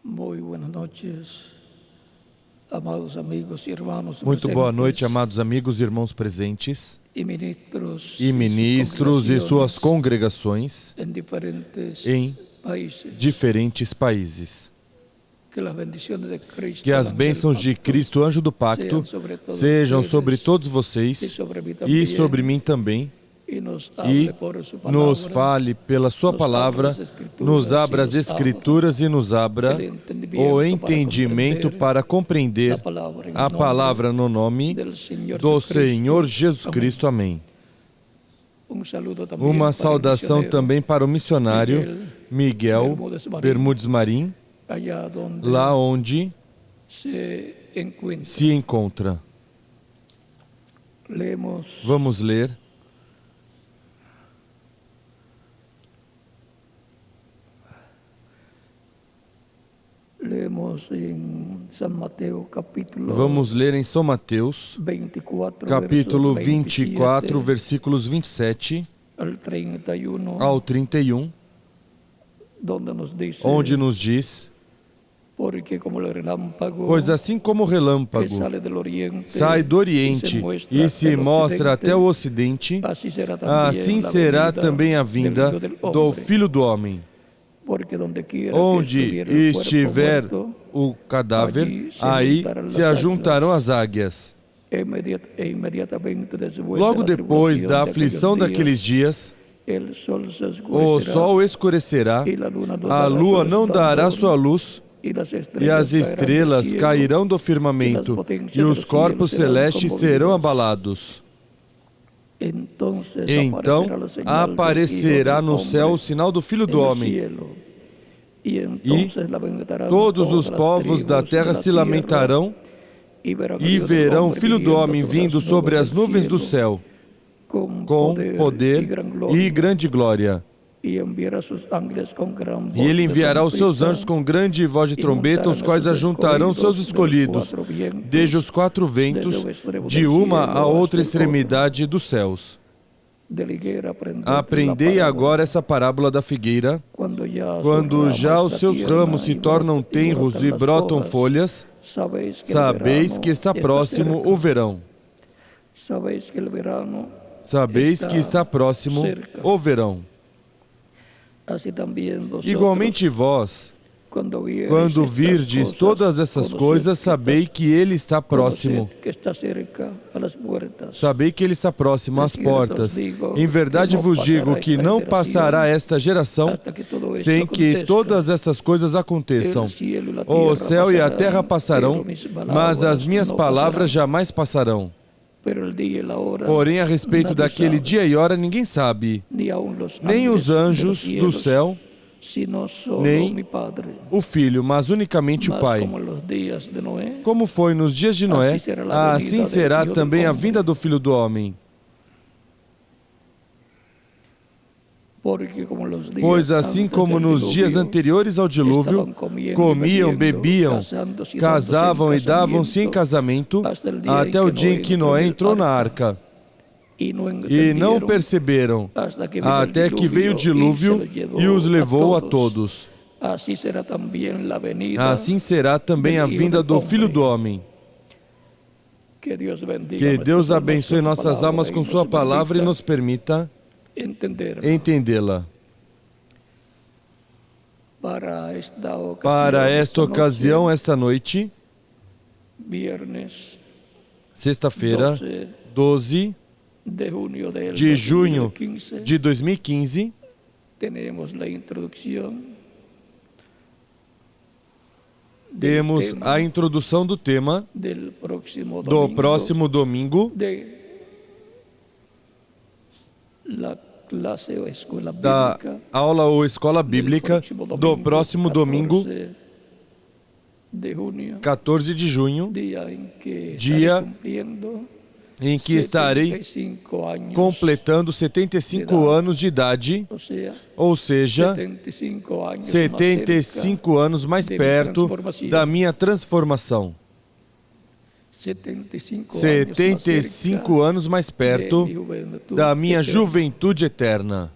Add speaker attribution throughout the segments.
Speaker 1: Muy buenas noches, amados amigos y hermanos
Speaker 2: Muito boa noite,
Speaker 1: presentes
Speaker 2: amados amigos e irmãos presentes
Speaker 1: y ministros
Speaker 2: e ministros e suas congregações
Speaker 1: en diferentes
Speaker 2: em
Speaker 1: países.
Speaker 2: diferentes países.
Speaker 1: Que las bendiciones de Cristo,
Speaker 2: Que as
Speaker 1: ángel
Speaker 2: bênçãos de
Speaker 1: pacto,
Speaker 2: Cristo, anjo do pacto, sejam sobre todos vocês e sobre mim também,
Speaker 1: y nos
Speaker 2: e
Speaker 1: hable por su
Speaker 2: nos
Speaker 1: palabra,
Speaker 2: fale pela sua palavra, nos abra as Escrituras e nos abra o entendimento para compreender a palavra no nome do Senhor Jesus Cristo. Amém. Uma saudação também para o missionário Miguel Bermudes Marim, lá onde se encontra. Vamos ler Vamos ler em São Mateus, capítulo 24, versículos 27 ao 31, onde nos diz: pois assim como o relâmpago sai do Oriente e se mostra até o Ocidente, assim será também a vinda do Filho do Homem. Onde estiver o cadáver, aí se ajuntarão as águias. Logo depois da aflição daqueles dias, o sol escurecerá, a lua não dará sua luz, e as estrelas cairão do firmamento, e os corpos celestes serão abalados. Então aparecerá no céu o sinal do Filho do Homem, e todos os povos da terra se lamentarão e verão o Filho do Homem vindo sobre as nuvens do céu, com poder e grande glória. E ele enviará os seus anjos com grande voz de trombeta, os quais ajuntarão seus escolhidos, desde os quatro ventos, de uma a outra extremidade dos céus. Aprendei agora essa parábola da figueira. Quando já os seus ramos se tornam tenros e brotam folhas, sabeis que está próximo o verão. Sabeis que está próximo o verão. Igualmente vós, quando virdes todas essas coisas, sabei que Ele está próximo. Sabei que Ele está próximo às portas. Em verdade vos digo que não passará esta geração sem que todas essas coisas aconteçam. O céu e a terra passarão, mas as minhas palavras jamais passarão. Porém, a respeito daquele dia e hora, ninguém sabe, nem os anjos do céu, nem o Filho, mas unicamente o Pai. Como foi nos dias de Noé, assim será também a vinda do Filho do Homem. Pois assim como nos dias anteriores ao dilúvio, comiam, bebiam, casavam e davam-se em casamento, até o dia em que Noé entrou na arca. E não perceberam, até que veio o dilúvio e os levou a todos. Assim será também a vinda do Filho do Homem. Que Deus abençoe nossas almas com sua palavra e nos permita entendê-la. Para esta ocasião, esta noite, sexta-feira, 12 de junho de 2015, temos a introdução do tema do próximo domingo, da aula ou escola bíblica do próximo domingo, 14 de junho, dia em que estarei completando 75 anos de idade, ou seja, 75 anos mais perto da minha transformação. 75 anos mais perto da minha juventude eterna.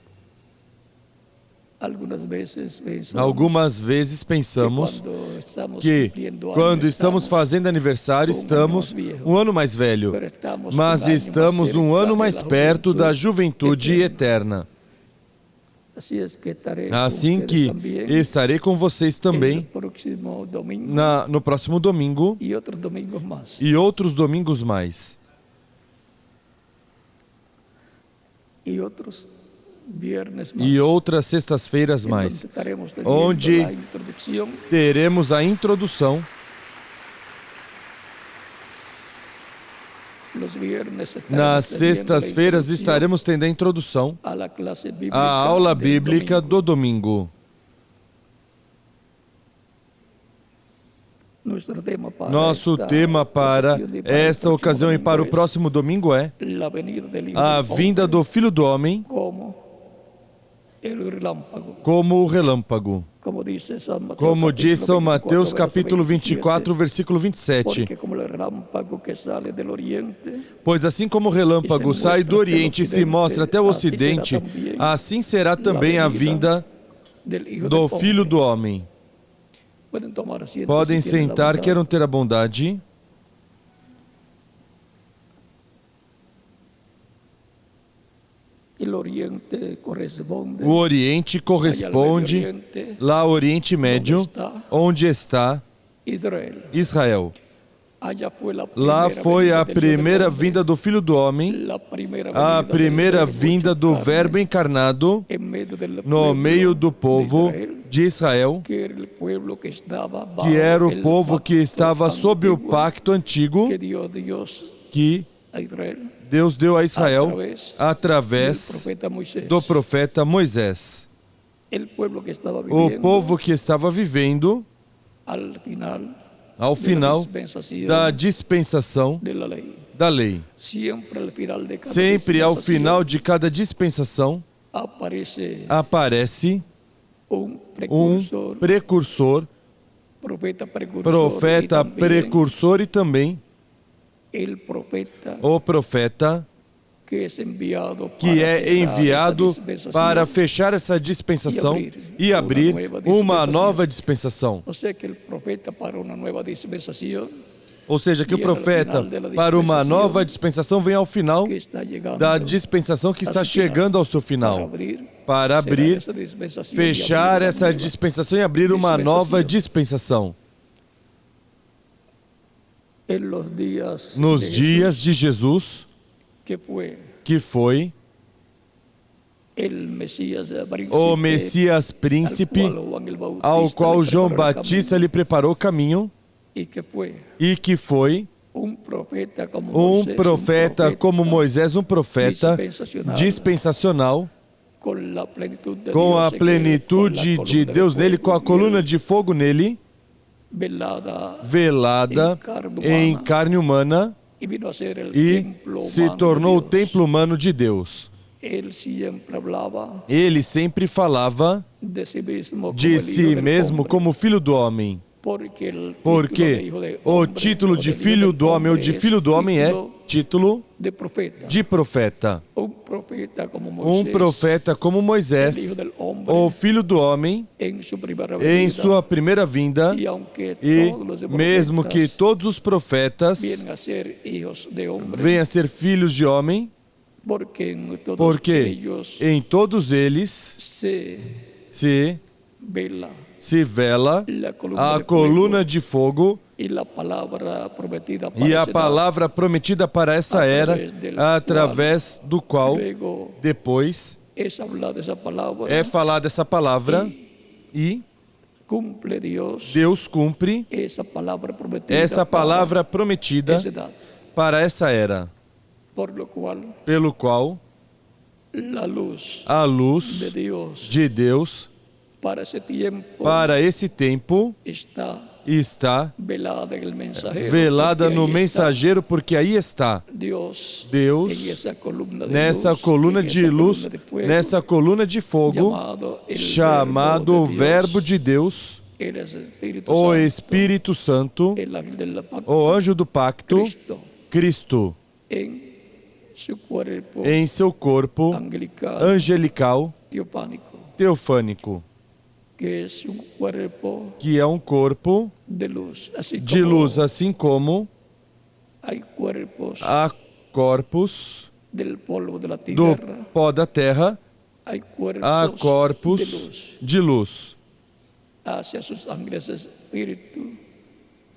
Speaker 2: Algumas vezes pensamos que quando estamos fazendo aniversário, estamos um ano mais velho, mas estamos um ano mais perto da juventude eterna. Assim que estarei com vocês também no próximo domingo e outros domingos mais. E outras sextas-feiras mais, onde teremos a introdução. Nas sextas-feiras estaremos tendo a introdução à aula bíblica do domingo. Nosso tema para esta ocasião e para o próximo domingo é a vinda do Filho do Homem como o relâmpago. Como diz São Mateus capítulo 24, versículo 27. Pois assim como o relâmpago sai do Oriente e se mostra até o Ocidente, assim será também a vinda do Filho do Homem. Podem sentar, queiram ter a bondade. O Oriente corresponde lá ao Oriente Médio, onde está Israel. Lá foi a primeira vinda do Filho do Homem, a primeira vinda do Verbo encarnado no meio do povo de Israel, que era o povo que estava sob o pacto antigo que Deus deu a Israel através do profeta Moisés. O povo que estava vivendo ao final da dispensação da lei. Sempre ao final de cada dispensação aparece um precursor, profeta precursor e também o profeta que é enviado para fechar essa dispensação e abrir uma nova dispensação. Ou seja, que o profeta para uma nova dispensação vem ao final da dispensação que está chegando ao seu final, para abrir, fechar essa dispensação e abrir uma nova dispensação. Nos dias de Jesus, que foi o Messias príncipe, ao qual João Batista lhe preparou o caminho, e que foi um profeta como Moisés, um profeta dispensacional, com a plenitude de Deus nele, com a coluna de fogo nele, velada em carne humana, e se tornou o templo humano de Deus. Ele sempre falava de si mesmo como Filho do Homem, porque o título de Filho do Homem ou de Filho do Homem é título de profeta. Um profeta como Moisés, o Filho do Homem, em sua primeira vinda, e mesmo que todos os profetas venham a ser filhos de homem, porque em todos eles se vela a coluna de fogo e a palavra prometida para essa era, através do qual depois é falada essa palavra e Deus cumpre essa palavra prometida para essa era, pelo qual a luz de Deus para esse tempo está velada no mensageiro, porque aí está Deus nessa coluna de luz, nessa coluna de fogo, chamado Verbo de Deus, o Espírito Santo, o anjo do pacto, Cristo, em seu corpo angelical, teofânico,
Speaker 1: que es un cuerpo
Speaker 2: que é um corpo
Speaker 1: de luz, así
Speaker 2: de
Speaker 1: como
Speaker 2: luz, assim como
Speaker 1: hay cuerpos
Speaker 2: há corpos
Speaker 1: del polvo de la
Speaker 2: do
Speaker 1: tierra,
Speaker 2: pó da terra,
Speaker 1: hay
Speaker 2: há
Speaker 1: cuerpos de
Speaker 2: corpos
Speaker 1: luz.
Speaker 2: de luz.
Speaker 1: Hacia sus ángeles espíritu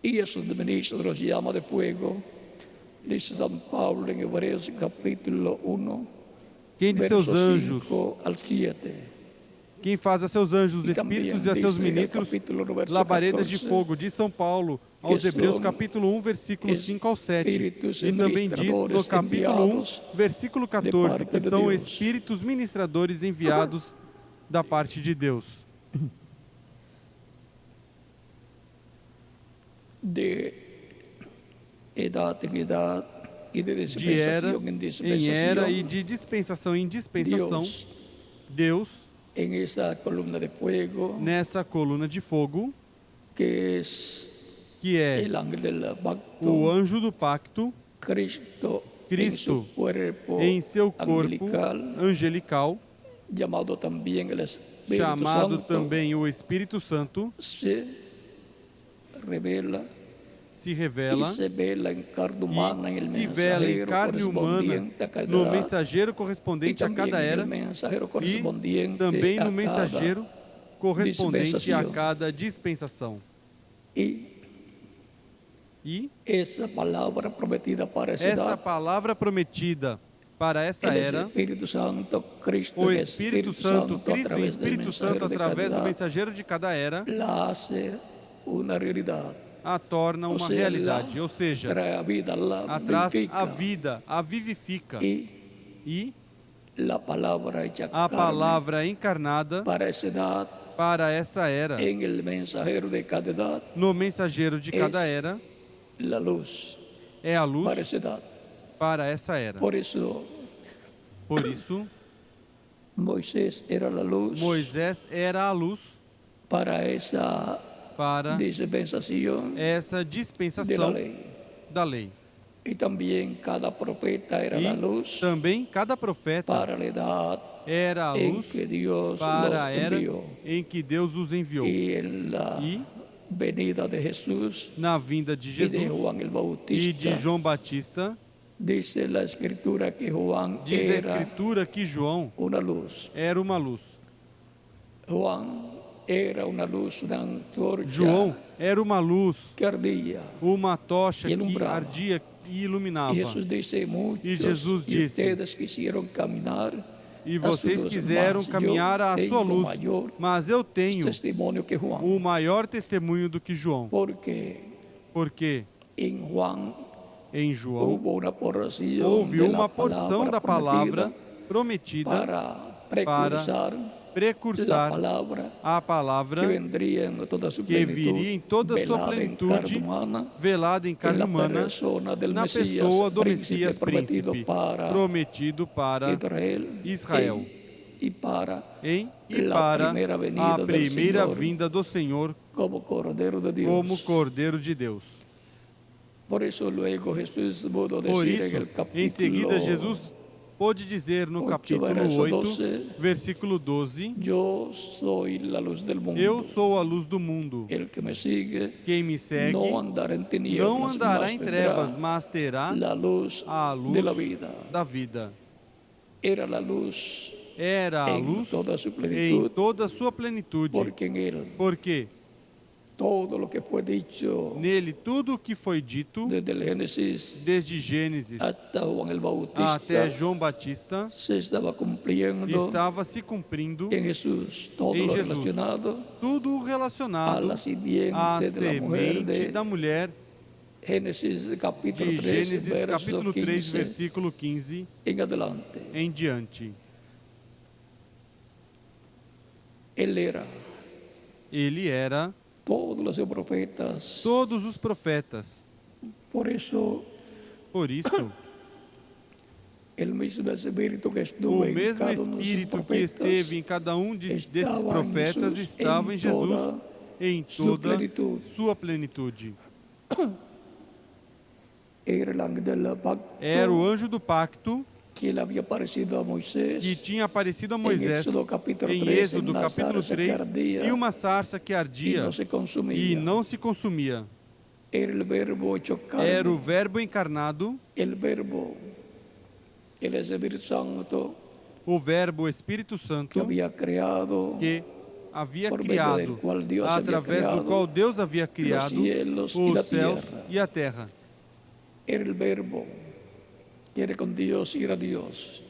Speaker 1: y a sus ministros llama de fuego, dice San Pablo en Hebreos capítulo 1,
Speaker 3: Quem de seus
Speaker 1: versos
Speaker 3: anjos,
Speaker 1: 5 al 7.
Speaker 3: quem faz a seus anjos
Speaker 1: E
Speaker 3: espíritos
Speaker 1: também
Speaker 3: e a seus
Speaker 1: diz no
Speaker 3: ministros
Speaker 1: capítulo no verso
Speaker 3: labaredas de
Speaker 1: 14,
Speaker 3: fogo, de São Paulo aos
Speaker 1: que
Speaker 3: Hebreus
Speaker 1: são
Speaker 3: capítulo 1, versículo 5 ao 7.
Speaker 1: espíritos
Speaker 3: E também diz no
Speaker 1: ministradores
Speaker 3: capítulo 1,
Speaker 1: enviados
Speaker 3: versículo
Speaker 1: de
Speaker 3: 14,
Speaker 1: parte
Speaker 3: que
Speaker 1: de
Speaker 3: são
Speaker 1: Deus.
Speaker 3: espíritos ministradores enviados da parte de Deus.
Speaker 1: de edad en edad y de
Speaker 3: De era
Speaker 1: dispensación en
Speaker 3: em
Speaker 1: dispensación.
Speaker 3: era e de dispensação em dispensação,
Speaker 1: Dios,
Speaker 3: Deus,
Speaker 1: en esa columna de fuego,
Speaker 3: nessa coluna de fogo,
Speaker 1: que es
Speaker 3: que é
Speaker 1: el ángel del pacto,
Speaker 3: o anjo do pacto,
Speaker 1: Cristo, en
Speaker 3: Cristo,
Speaker 1: su cuerpo
Speaker 3: em seu corpo
Speaker 1: angelical,
Speaker 3: angelical,
Speaker 1: llamado también el Espíritu
Speaker 3: chamado
Speaker 1: Santo,
Speaker 3: também o Espírito Santo,
Speaker 1: se revela
Speaker 3: se revela
Speaker 1: y se vela en carne humana en el
Speaker 3: e se vela em
Speaker 1: mensajero
Speaker 3: carne humana
Speaker 1: correspondiente a cada
Speaker 3: no
Speaker 1: edad,
Speaker 3: mensageiro
Speaker 1: y
Speaker 3: correspondente a
Speaker 1: también
Speaker 3: cada
Speaker 1: en el
Speaker 3: era
Speaker 1: mensajero
Speaker 3: e
Speaker 1: correspondiente
Speaker 3: também
Speaker 1: a
Speaker 3: no
Speaker 1: cada
Speaker 3: mensageiro correspondente a
Speaker 1: dispensação.
Speaker 3: cada dispensação.
Speaker 1: y
Speaker 3: E
Speaker 1: esa palabra prometida para esa
Speaker 3: essa
Speaker 1: edad,
Speaker 3: palavra prometida para essa
Speaker 1: el
Speaker 3: era,
Speaker 1: Espíritu Santo, Cristo,
Speaker 3: o
Speaker 1: el
Speaker 3: Espírito Santo,
Speaker 1: a
Speaker 3: Cristo e
Speaker 1: través del
Speaker 3: Espírito Santo
Speaker 1: mensajero de
Speaker 3: através do
Speaker 1: cada edad,
Speaker 3: mensageiro de cada era,
Speaker 1: la hace una realidad.
Speaker 3: a torna
Speaker 1: O
Speaker 3: uma
Speaker 1: sea,
Speaker 3: realidade,
Speaker 1: la
Speaker 3: ou seja,
Speaker 1: trae a vida, la
Speaker 3: traz
Speaker 1: vivifica.
Speaker 3: a vida, a vivifica.
Speaker 1: Y
Speaker 3: E
Speaker 1: la palabra hecha
Speaker 3: a
Speaker 1: carne
Speaker 3: palavra encarnada
Speaker 1: para esa edad,
Speaker 3: para essa era,
Speaker 1: en el mensajero de cada edad,
Speaker 3: no mensageiro de cada
Speaker 1: Es
Speaker 3: era,
Speaker 1: la luz
Speaker 3: é a
Speaker 1: para
Speaker 3: luz
Speaker 1: esa edad.
Speaker 3: para essa era.
Speaker 1: Por eso
Speaker 3: Por isso,
Speaker 1: Moisés era la luz
Speaker 3: Moisés era a luz
Speaker 1: para esa
Speaker 3: para
Speaker 1: dispensación
Speaker 3: essa
Speaker 1: de la
Speaker 3: dispensação
Speaker 1: ley.
Speaker 3: da lei.
Speaker 1: Y también cada profeta era la
Speaker 3: E
Speaker 1: luz
Speaker 3: também cada profeta
Speaker 1: para la edad
Speaker 3: era a
Speaker 1: en
Speaker 3: luz
Speaker 1: que Dios
Speaker 3: para a
Speaker 1: los
Speaker 3: era
Speaker 1: envió.
Speaker 3: em que Deus os enviou.
Speaker 1: Y en la
Speaker 3: E
Speaker 1: venida de Jesús
Speaker 3: na vinda de
Speaker 1: y de
Speaker 3: Jesus
Speaker 1: Juan el
Speaker 3: e
Speaker 1: Bautista,
Speaker 3: de João Batista,
Speaker 1: dice la escritura que Juan
Speaker 3: diz a
Speaker 1: era
Speaker 3: Escritura que João
Speaker 1: una luz.
Speaker 3: era uma luz.
Speaker 1: Juan era una luz, una antorcha
Speaker 3: João era uma luz,
Speaker 1: que ardía.
Speaker 3: uma tocha
Speaker 1: E
Speaker 3: que
Speaker 1: alumbrava.
Speaker 3: ardia e iluminava.
Speaker 1: Y Jesús dice, muchos
Speaker 3: Jesús
Speaker 1: de
Speaker 3: disse,
Speaker 1: ustedes quisieron caminar
Speaker 3: E
Speaker 1: a su
Speaker 3: vocês
Speaker 1: luz,
Speaker 3: quiseram
Speaker 1: mas
Speaker 3: caminhar
Speaker 1: yo
Speaker 3: à sua
Speaker 1: tengo
Speaker 3: luz,
Speaker 1: mayor
Speaker 3: mas eu tenho
Speaker 1: testimonio que Juan,
Speaker 3: o maior testemunho do que João,
Speaker 1: porque
Speaker 3: porque
Speaker 1: en Juan
Speaker 3: em João
Speaker 1: hubo una porción
Speaker 3: houve
Speaker 1: de
Speaker 3: uma
Speaker 1: la
Speaker 3: porção da palavra prometida
Speaker 1: para precursar la
Speaker 3: precursar
Speaker 1: palabra
Speaker 3: a
Speaker 1: que
Speaker 3: palavra
Speaker 1: vendría en toda su
Speaker 3: que
Speaker 1: plenitud,
Speaker 3: viria em toda a sua
Speaker 1: velada en
Speaker 3: plenitude,
Speaker 1: carne humana,
Speaker 3: velada em
Speaker 1: en
Speaker 3: carne
Speaker 1: la
Speaker 3: humana,
Speaker 1: persona del
Speaker 3: na
Speaker 1: Mesías,
Speaker 3: pessoa do
Speaker 1: príncipe
Speaker 3: Messias
Speaker 1: prometido
Speaker 3: príncipe,
Speaker 1: para
Speaker 3: prometido para Israel,
Speaker 1: y para
Speaker 3: e
Speaker 1: la
Speaker 3: para
Speaker 1: primera venida
Speaker 3: a
Speaker 1: del
Speaker 3: primeira
Speaker 1: Señor
Speaker 3: vinda do Senhor
Speaker 1: como Cordero de Dios.
Speaker 3: como Cordeiro de Deus.
Speaker 1: Por eso luego Jesús pudo
Speaker 3: Por
Speaker 1: decir en
Speaker 3: isso,
Speaker 1: el capítulo
Speaker 3: em seguida, Jesus pôde dizer no
Speaker 1: 8,
Speaker 3: capítulo
Speaker 1: verso
Speaker 3: 8,
Speaker 1: 12,
Speaker 3: versículo 12,
Speaker 1: yo soy la luz del mundo.
Speaker 3: Eu sou a luz do mundo.
Speaker 1: El que me sigue
Speaker 3: Quem me segue
Speaker 1: no andará en tinieblas,
Speaker 3: não andará
Speaker 1: mas
Speaker 3: em
Speaker 1: tendrá
Speaker 3: trevas, mas terá
Speaker 1: la luz
Speaker 3: a luz
Speaker 1: de la vida.
Speaker 3: da vida.
Speaker 1: Era la luz
Speaker 3: Era a
Speaker 1: en
Speaker 3: luz
Speaker 1: toda su
Speaker 3: em
Speaker 1: plenitud,
Speaker 3: toda a sua plenitude,
Speaker 1: porque en él
Speaker 3: porque
Speaker 1: todo lo que fue dicho
Speaker 3: nele tudo o que foi dito,
Speaker 1: desde el Génesis
Speaker 3: desde Gênesis
Speaker 1: hasta Juan el Bautista,
Speaker 3: até João Batista,
Speaker 1: se estaba cumpliendo
Speaker 3: estava se cumprindo
Speaker 1: en Jesús, todo
Speaker 3: en
Speaker 1: lo
Speaker 3: Jesús.
Speaker 1: relacionado
Speaker 3: tudo
Speaker 1: a
Speaker 3: relacionado
Speaker 1: la simiente
Speaker 3: à
Speaker 1: de la mujer
Speaker 3: semente
Speaker 1: de
Speaker 3: da mulher,
Speaker 1: Génesis capítulo
Speaker 3: de
Speaker 1: 3,
Speaker 3: Gênesis
Speaker 1: verso
Speaker 3: capítulo 3,
Speaker 1: 15
Speaker 3: versículo 15
Speaker 1: en adelante.
Speaker 3: em diante.
Speaker 1: Él era
Speaker 3: Ele era
Speaker 1: todos los profetas.
Speaker 3: todos os profetas.
Speaker 1: Por eso
Speaker 3: Por isso,
Speaker 1: el mismo espíritu que estuvo
Speaker 3: o
Speaker 1: en
Speaker 3: mesmo
Speaker 1: cada uno de esos
Speaker 3: Espírito que
Speaker 1: profetas
Speaker 3: esteve em cada um desses
Speaker 1: estava em
Speaker 3: profetas
Speaker 1: Jesus,
Speaker 3: estava em
Speaker 1: em
Speaker 3: Jesus
Speaker 1: toda
Speaker 3: em
Speaker 1: sua
Speaker 3: toda
Speaker 1: plenitude.
Speaker 3: sua plenitude.
Speaker 1: era el ángel del pacto
Speaker 3: Era o anjo do pacto
Speaker 1: que ele havia aparecido a Moisés
Speaker 3: que tinha aparecido a
Speaker 1: em
Speaker 3: Moisés
Speaker 1: Êxodo capítulo
Speaker 3: em
Speaker 1: 3,
Speaker 3: Êxodo
Speaker 1: uma
Speaker 3: capítulo
Speaker 1: sarça que
Speaker 3: 3,
Speaker 1: ardia
Speaker 3: e uma sarça que
Speaker 1: e
Speaker 3: ardia
Speaker 1: não se consumia.
Speaker 3: e não se consumia.
Speaker 1: Era o verbo hecho carne,
Speaker 3: Era o Verbo encarnado,
Speaker 1: el verbo, el Espíritu Santo
Speaker 3: o Verbo Espírito
Speaker 1: que
Speaker 3: Santo,
Speaker 1: había criado
Speaker 3: que havia
Speaker 1: por medio del
Speaker 3: criado,
Speaker 1: cual Dios había
Speaker 3: através do
Speaker 1: creado
Speaker 3: qual Deus havia
Speaker 1: los
Speaker 3: criado
Speaker 1: cielos y la
Speaker 3: os céus
Speaker 1: tierra.
Speaker 3: e a terra.
Speaker 1: Era el verbo que era con Dios y era Dios.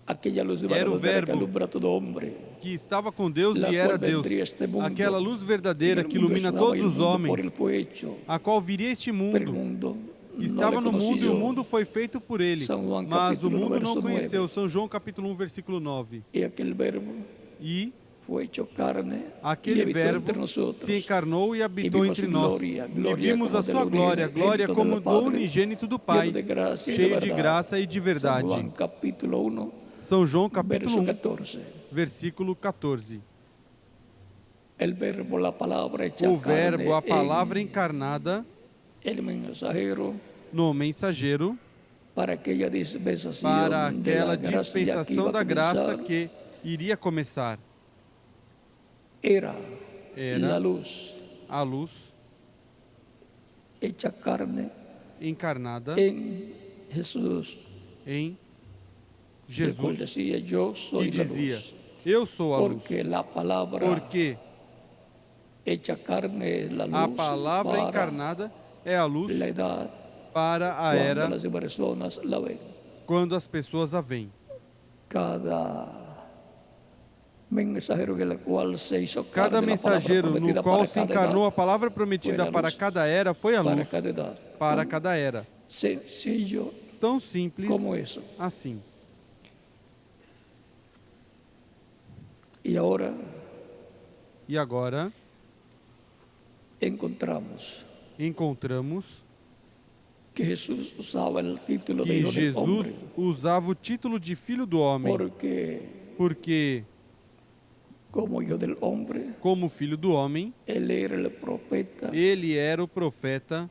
Speaker 1: Aquella luz
Speaker 3: Era o
Speaker 1: verdadera que
Speaker 3: verbo
Speaker 1: alumbra a todo hombre.
Speaker 3: Que estava com Deus
Speaker 1: La
Speaker 3: e era
Speaker 1: cual
Speaker 3: Deus.
Speaker 1: vendría este mundo.
Speaker 3: Aquela luz
Speaker 1: Y
Speaker 3: verdadeira
Speaker 1: el
Speaker 3: que
Speaker 1: mundo
Speaker 3: ilumina
Speaker 1: estaba
Speaker 3: todos
Speaker 1: y el
Speaker 3: os
Speaker 1: mundo por él
Speaker 3: homens,
Speaker 1: fue hecho,
Speaker 3: a qual viria este
Speaker 1: pero el
Speaker 3: mundo.
Speaker 1: mundo no
Speaker 3: Estava
Speaker 1: le
Speaker 3: no mundo e o
Speaker 1: conoció.
Speaker 3: mundo foi feito por ele.
Speaker 1: São João,
Speaker 3: Mas o
Speaker 1: capítulo
Speaker 3: mundo não
Speaker 1: verso
Speaker 3: conheceu.
Speaker 1: 9.
Speaker 3: São João capítulo 1, versículo 9.
Speaker 1: Y aquel verbo
Speaker 3: E
Speaker 1: fue hecho carne y
Speaker 3: aquele
Speaker 1: habitó
Speaker 3: verbo
Speaker 1: entre nosotros.
Speaker 3: se encarnou e habitou
Speaker 1: vimos
Speaker 3: entre
Speaker 1: su
Speaker 3: nós.
Speaker 1: glória,
Speaker 3: E
Speaker 1: glória
Speaker 3: vimos
Speaker 1: como
Speaker 3: a
Speaker 1: del
Speaker 3: sua glória,
Speaker 1: unigénito
Speaker 3: glória
Speaker 1: del
Speaker 3: como do
Speaker 1: Padre,
Speaker 3: unigênito do Pai,
Speaker 1: lleno de gracia y
Speaker 3: cheio de
Speaker 1: verdad.
Speaker 3: graça e de
Speaker 1: San
Speaker 3: verdade.
Speaker 1: Juan capítulo 1,
Speaker 3: São João capítulo
Speaker 1: verso
Speaker 3: 1,
Speaker 1: 14.
Speaker 3: versículo 14.
Speaker 1: El verbo, la palabra hecha
Speaker 3: O verbo, a
Speaker 1: carne
Speaker 3: palavra encarnada
Speaker 1: el mensajero
Speaker 3: no mensageiro,
Speaker 1: para aquella dispensación
Speaker 3: para
Speaker 1: de la
Speaker 3: aquela
Speaker 1: gracia que iba
Speaker 3: dispensação
Speaker 1: a
Speaker 3: da graça
Speaker 1: comenzar,
Speaker 3: que iria começar.
Speaker 1: era
Speaker 3: Era
Speaker 1: la luz
Speaker 3: a luz
Speaker 1: hecha carne
Speaker 3: encarnada
Speaker 1: en Jesús,
Speaker 3: em
Speaker 1: el cual
Speaker 3: Jesus,
Speaker 1: decía, yo
Speaker 3: que
Speaker 1: soy la
Speaker 3: dizia:
Speaker 1: luz,
Speaker 3: Eu sou a luz.
Speaker 1: porque la palabra
Speaker 3: Porque
Speaker 1: hecha carne es la luz
Speaker 3: a palavra
Speaker 1: para
Speaker 3: encarnada é a luz
Speaker 1: la edad
Speaker 3: para a
Speaker 1: cuando
Speaker 3: era
Speaker 1: las personas la ven.
Speaker 3: quando as pessoas a veem.
Speaker 1: Cada mensajero en el cual se hizo
Speaker 3: Cada
Speaker 1: carne, la palabra
Speaker 3: mensageiro no
Speaker 1: prometida
Speaker 3: qual
Speaker 1: para
Speaker 3: se
Speaker 1: cada
Speaker 3: encarnou a
Speaker 1: edad,
Speaker 3: palavra prometida
Speaker 1: foi a
Speaker 3: para
Speaker 1: luz.
Speaker 3: cada era foi a
Speaker 1: para
Speaker 3: luz
Speaker 1: cada edad.
Speaker 3: para cada era.
Speaker 1: Sencillo
Speaker 3: Tão simples
Speaker 1: como eso.
Speaker 3: assim.
Speaker 1: Y ahora
Speaker 3: E agora
Speaker 1: encontramos
Speaker 3: encontramos
Speaker 1: que Jesús usaba el título de
Speaker 3: que
Speaker 1: Hijo del
Speaker 3: Jesus
Speaker 1: Hombre,
Speaker 3: usava o título de Filho do Homem, porque
Speaker 1: como Hijo del Hombre,
Speaker 3: como Filho do Homem,
Speaker 1: él era el profeta
Speaker 3: ele era o profeta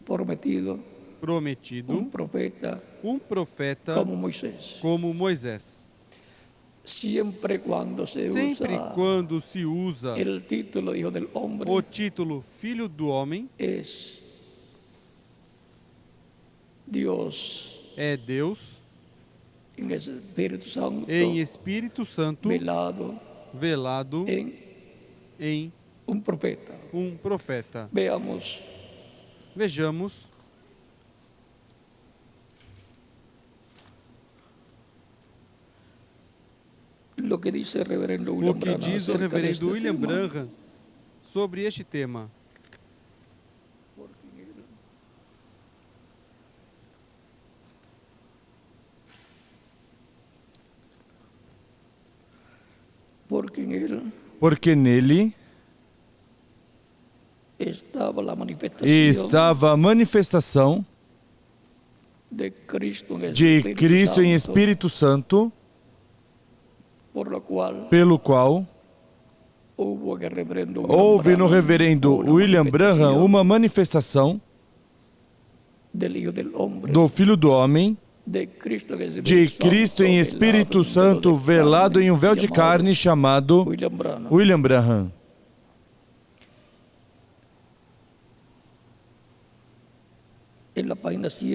Speaker 1: prometido,
Speaker 3: prometido,
Speaker 1: un profeta como Moisés.
Speaker 3: como Moisés.
Speaker 1: Siempre cuando se
Speaker 3: Sempre
Speaker 1: usa
Speaker 3: quando se usa
Speaker 1: el título de Hijo del Hombre,
Speaker 3: o título Filho do Homem,
Speaker 1: es Dios
Speaker 3: é Deus
Speaker 1: en el Espíritu Santo
Speaker 3: em Espírito Santo
Speaker 1: velado
Speaker 3: em
Speaker 1: un profeta.
Speaker 3: um profeta.
Speaker 1: Veamos
Speaker 3: Vejamos
Speaker 1: lo que dice el reverendo
Speaker 3: o
Speaker 1: William
Speaker 3: que
Speaker 1: Branham
Speaker 3: diz o
Speaker 1: acerca de
Speaker 3: reverendo
Speaker 1: este
Speaker 3: William
Speaker 1: tema.
Speaker 3: Branham sobre este tema.
Speaker 1: Porque nele estava a manifestação de Cristo em Espírito Santo, pelo qual houve no reverendo William Branham uma manifestação do Filho do Homem, de Cristo em Espírito Santo, velado em um véu de carne chamado William Branham.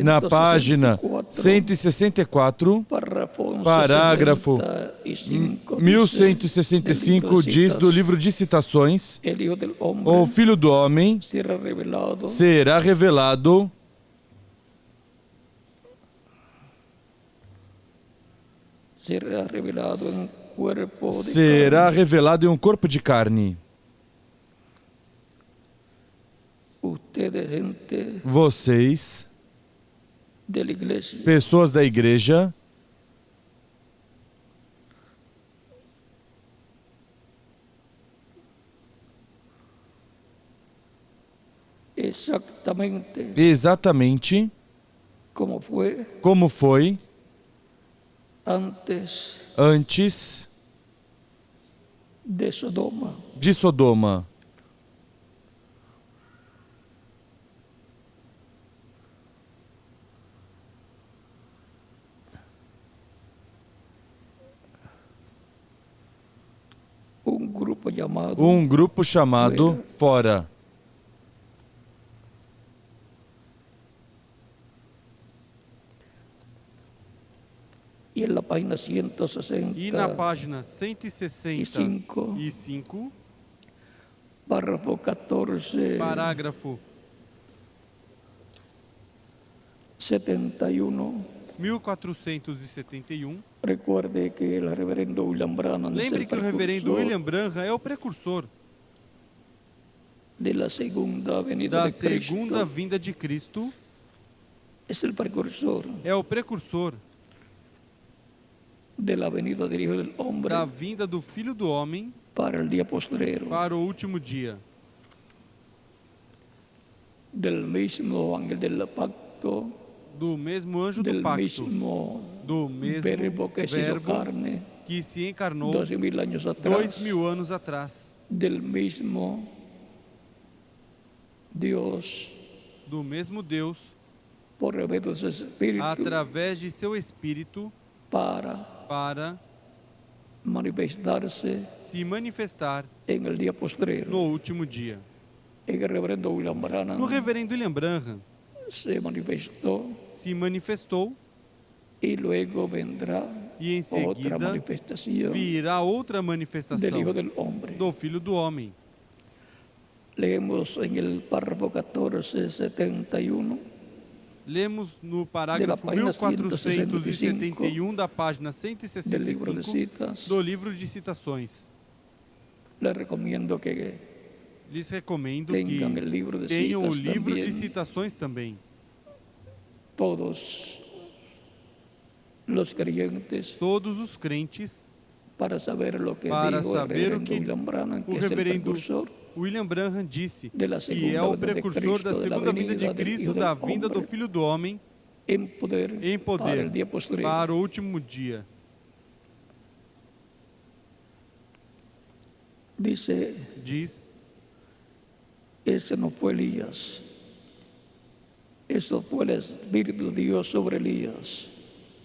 Speaker 1: Na página 164, parágrafo 1165, diz do livro de citações: o Filho do Homem será revelado em um corpo de carne. Vocês, pessoas da igreja, exatamente como foi antes de Sodoma. llamado
Speaker 2: grupo chamado Fora.
Speaker 1: Y en la página 165,
Speaker 3: E na página 165,
Speaker 1: párrafo 14,
Speaker 3: parágrafo
Speaker 1: 71,
Speaker 3: 1471,
Speaker 1: recuerde que el reverendo William Branham es
Speaker 3: lembre
Speaker 1: el
Speaker 3: que o reverendo
Speaker 1: precursor
Speaker 3: William Branham é o precursor
Speaker 1: de la segunda venida
Speaker 3: da
Speaker 1: de Cristo.
Speaker 3: segunda vinda de Cristo,
Speaker 1: Es el precursor
Speaker 3: é o precursor
Speaker 1: de la venida del Hijo del Hombre
Speaker 3: da vinda do Filho do Homem
Speaker 1: para el día postrero,
Speaker 3: para o último dia.
Speaker 1: del mismo ángel del pacto,
Speaker 3: Do mesmo anjo do
Speaker 1: del
Speaker 3: pacto,
Speaker 1: mismo
Speaker 3: do mesmo
Speaker 1: verbo que se hizo
Speaker 3: verbo
Speaker 1: carne
Speaker 3: que se encarnou
Speaker 1: 2000 años atrás,
Speaker 3: 2000 anos atrás,
Speaker 1: del mismo Dios
Speaker 3: do mesmo Deus,
Speaker 1: por medio de su Espíritu
Speaker 3: através de seu Espírito, para
Speaker 1: manifestarse
Speaker 3: se manifestar
Speaker 1: en el día postrero.
Speaker 3: no último dia.
Speaker 1: El reverendo William Branham
Speaker 3: No reverendo William Branham
Speaker 1: se manifestó
Speaker 3: se manifestou
Speaker 1: y luego vendrá
Speaker 3: e em
Speaker 1: otra
Speaker 3: seguida
Speaker 1: manifestación
Speaker 3: virá outra
Speaker 1: del Hijo
Speaker 3: manifestação
Speaker 1: del Hombre.
Speaker 3: do Filho do Homem.
Speaker 1: Leemos en el párrafo 14, 71,
Speaker 3: Lemos no parágrafo
Speaker 1: página
Speaker 3: 1471 da página
Speaker 1: del libro de
Speaker 3: 165
Speaker 1: citas.
Speaker 3: do livro de citações.
Speaker 1: Les recomiendo que
Speaker 3: Lhes recomendo
Speaker 1: tengan
Speaker 3: que
Speaker 1: el libro de
Speaker 3: tenham o
Speaker 1: citas
Speaker 3: livro de
Speaker 1: también,
Speaker 3: citações também.
Speaker 1: todos los creyentes,
Speaker 3: Todos os crentes,
Speaker 1: para saber lo que
Speaker 3: para
Speaker 1: dijo el
Speaker 3: saber o
Speaker 1: reverendo
Speaker 3: que
Speaker 1: William Branham,
Speaker 3: o
Speaker 1: que es el
Speaker 3: reverendo
Speaker 1: precursor
Speaker 3: William Branham disse,
Speaker 1: de la
Speaker 3: que é
Speaker 1: segunda
Speaker 3: o
Speaker 1: venida de
Speaker 3: precursor da
Speaker 1: Cristo, de la
Speaker 3: segunda vinda de
Speaker 1: venida del
Speaker 3: Cristo,
Speaker 1: Hijo
Speaker 3: da
Speaker 1: del
Speaker 3: vinda do
Speaker 1: Hombre,
Speaker 3: Filho do Homem
Speaker 1: en poder,
Speaker 3: em
Speaker 1: para
Speaker 3: poder
Speaker 1: el día postrero.
Speaker 3: para o último dia.
Speaker 1: Dice,
Speaker 3: Diz,
Speaker 1: ese no fue Elías, eso fue el Espíritu de Dios sobre Elías.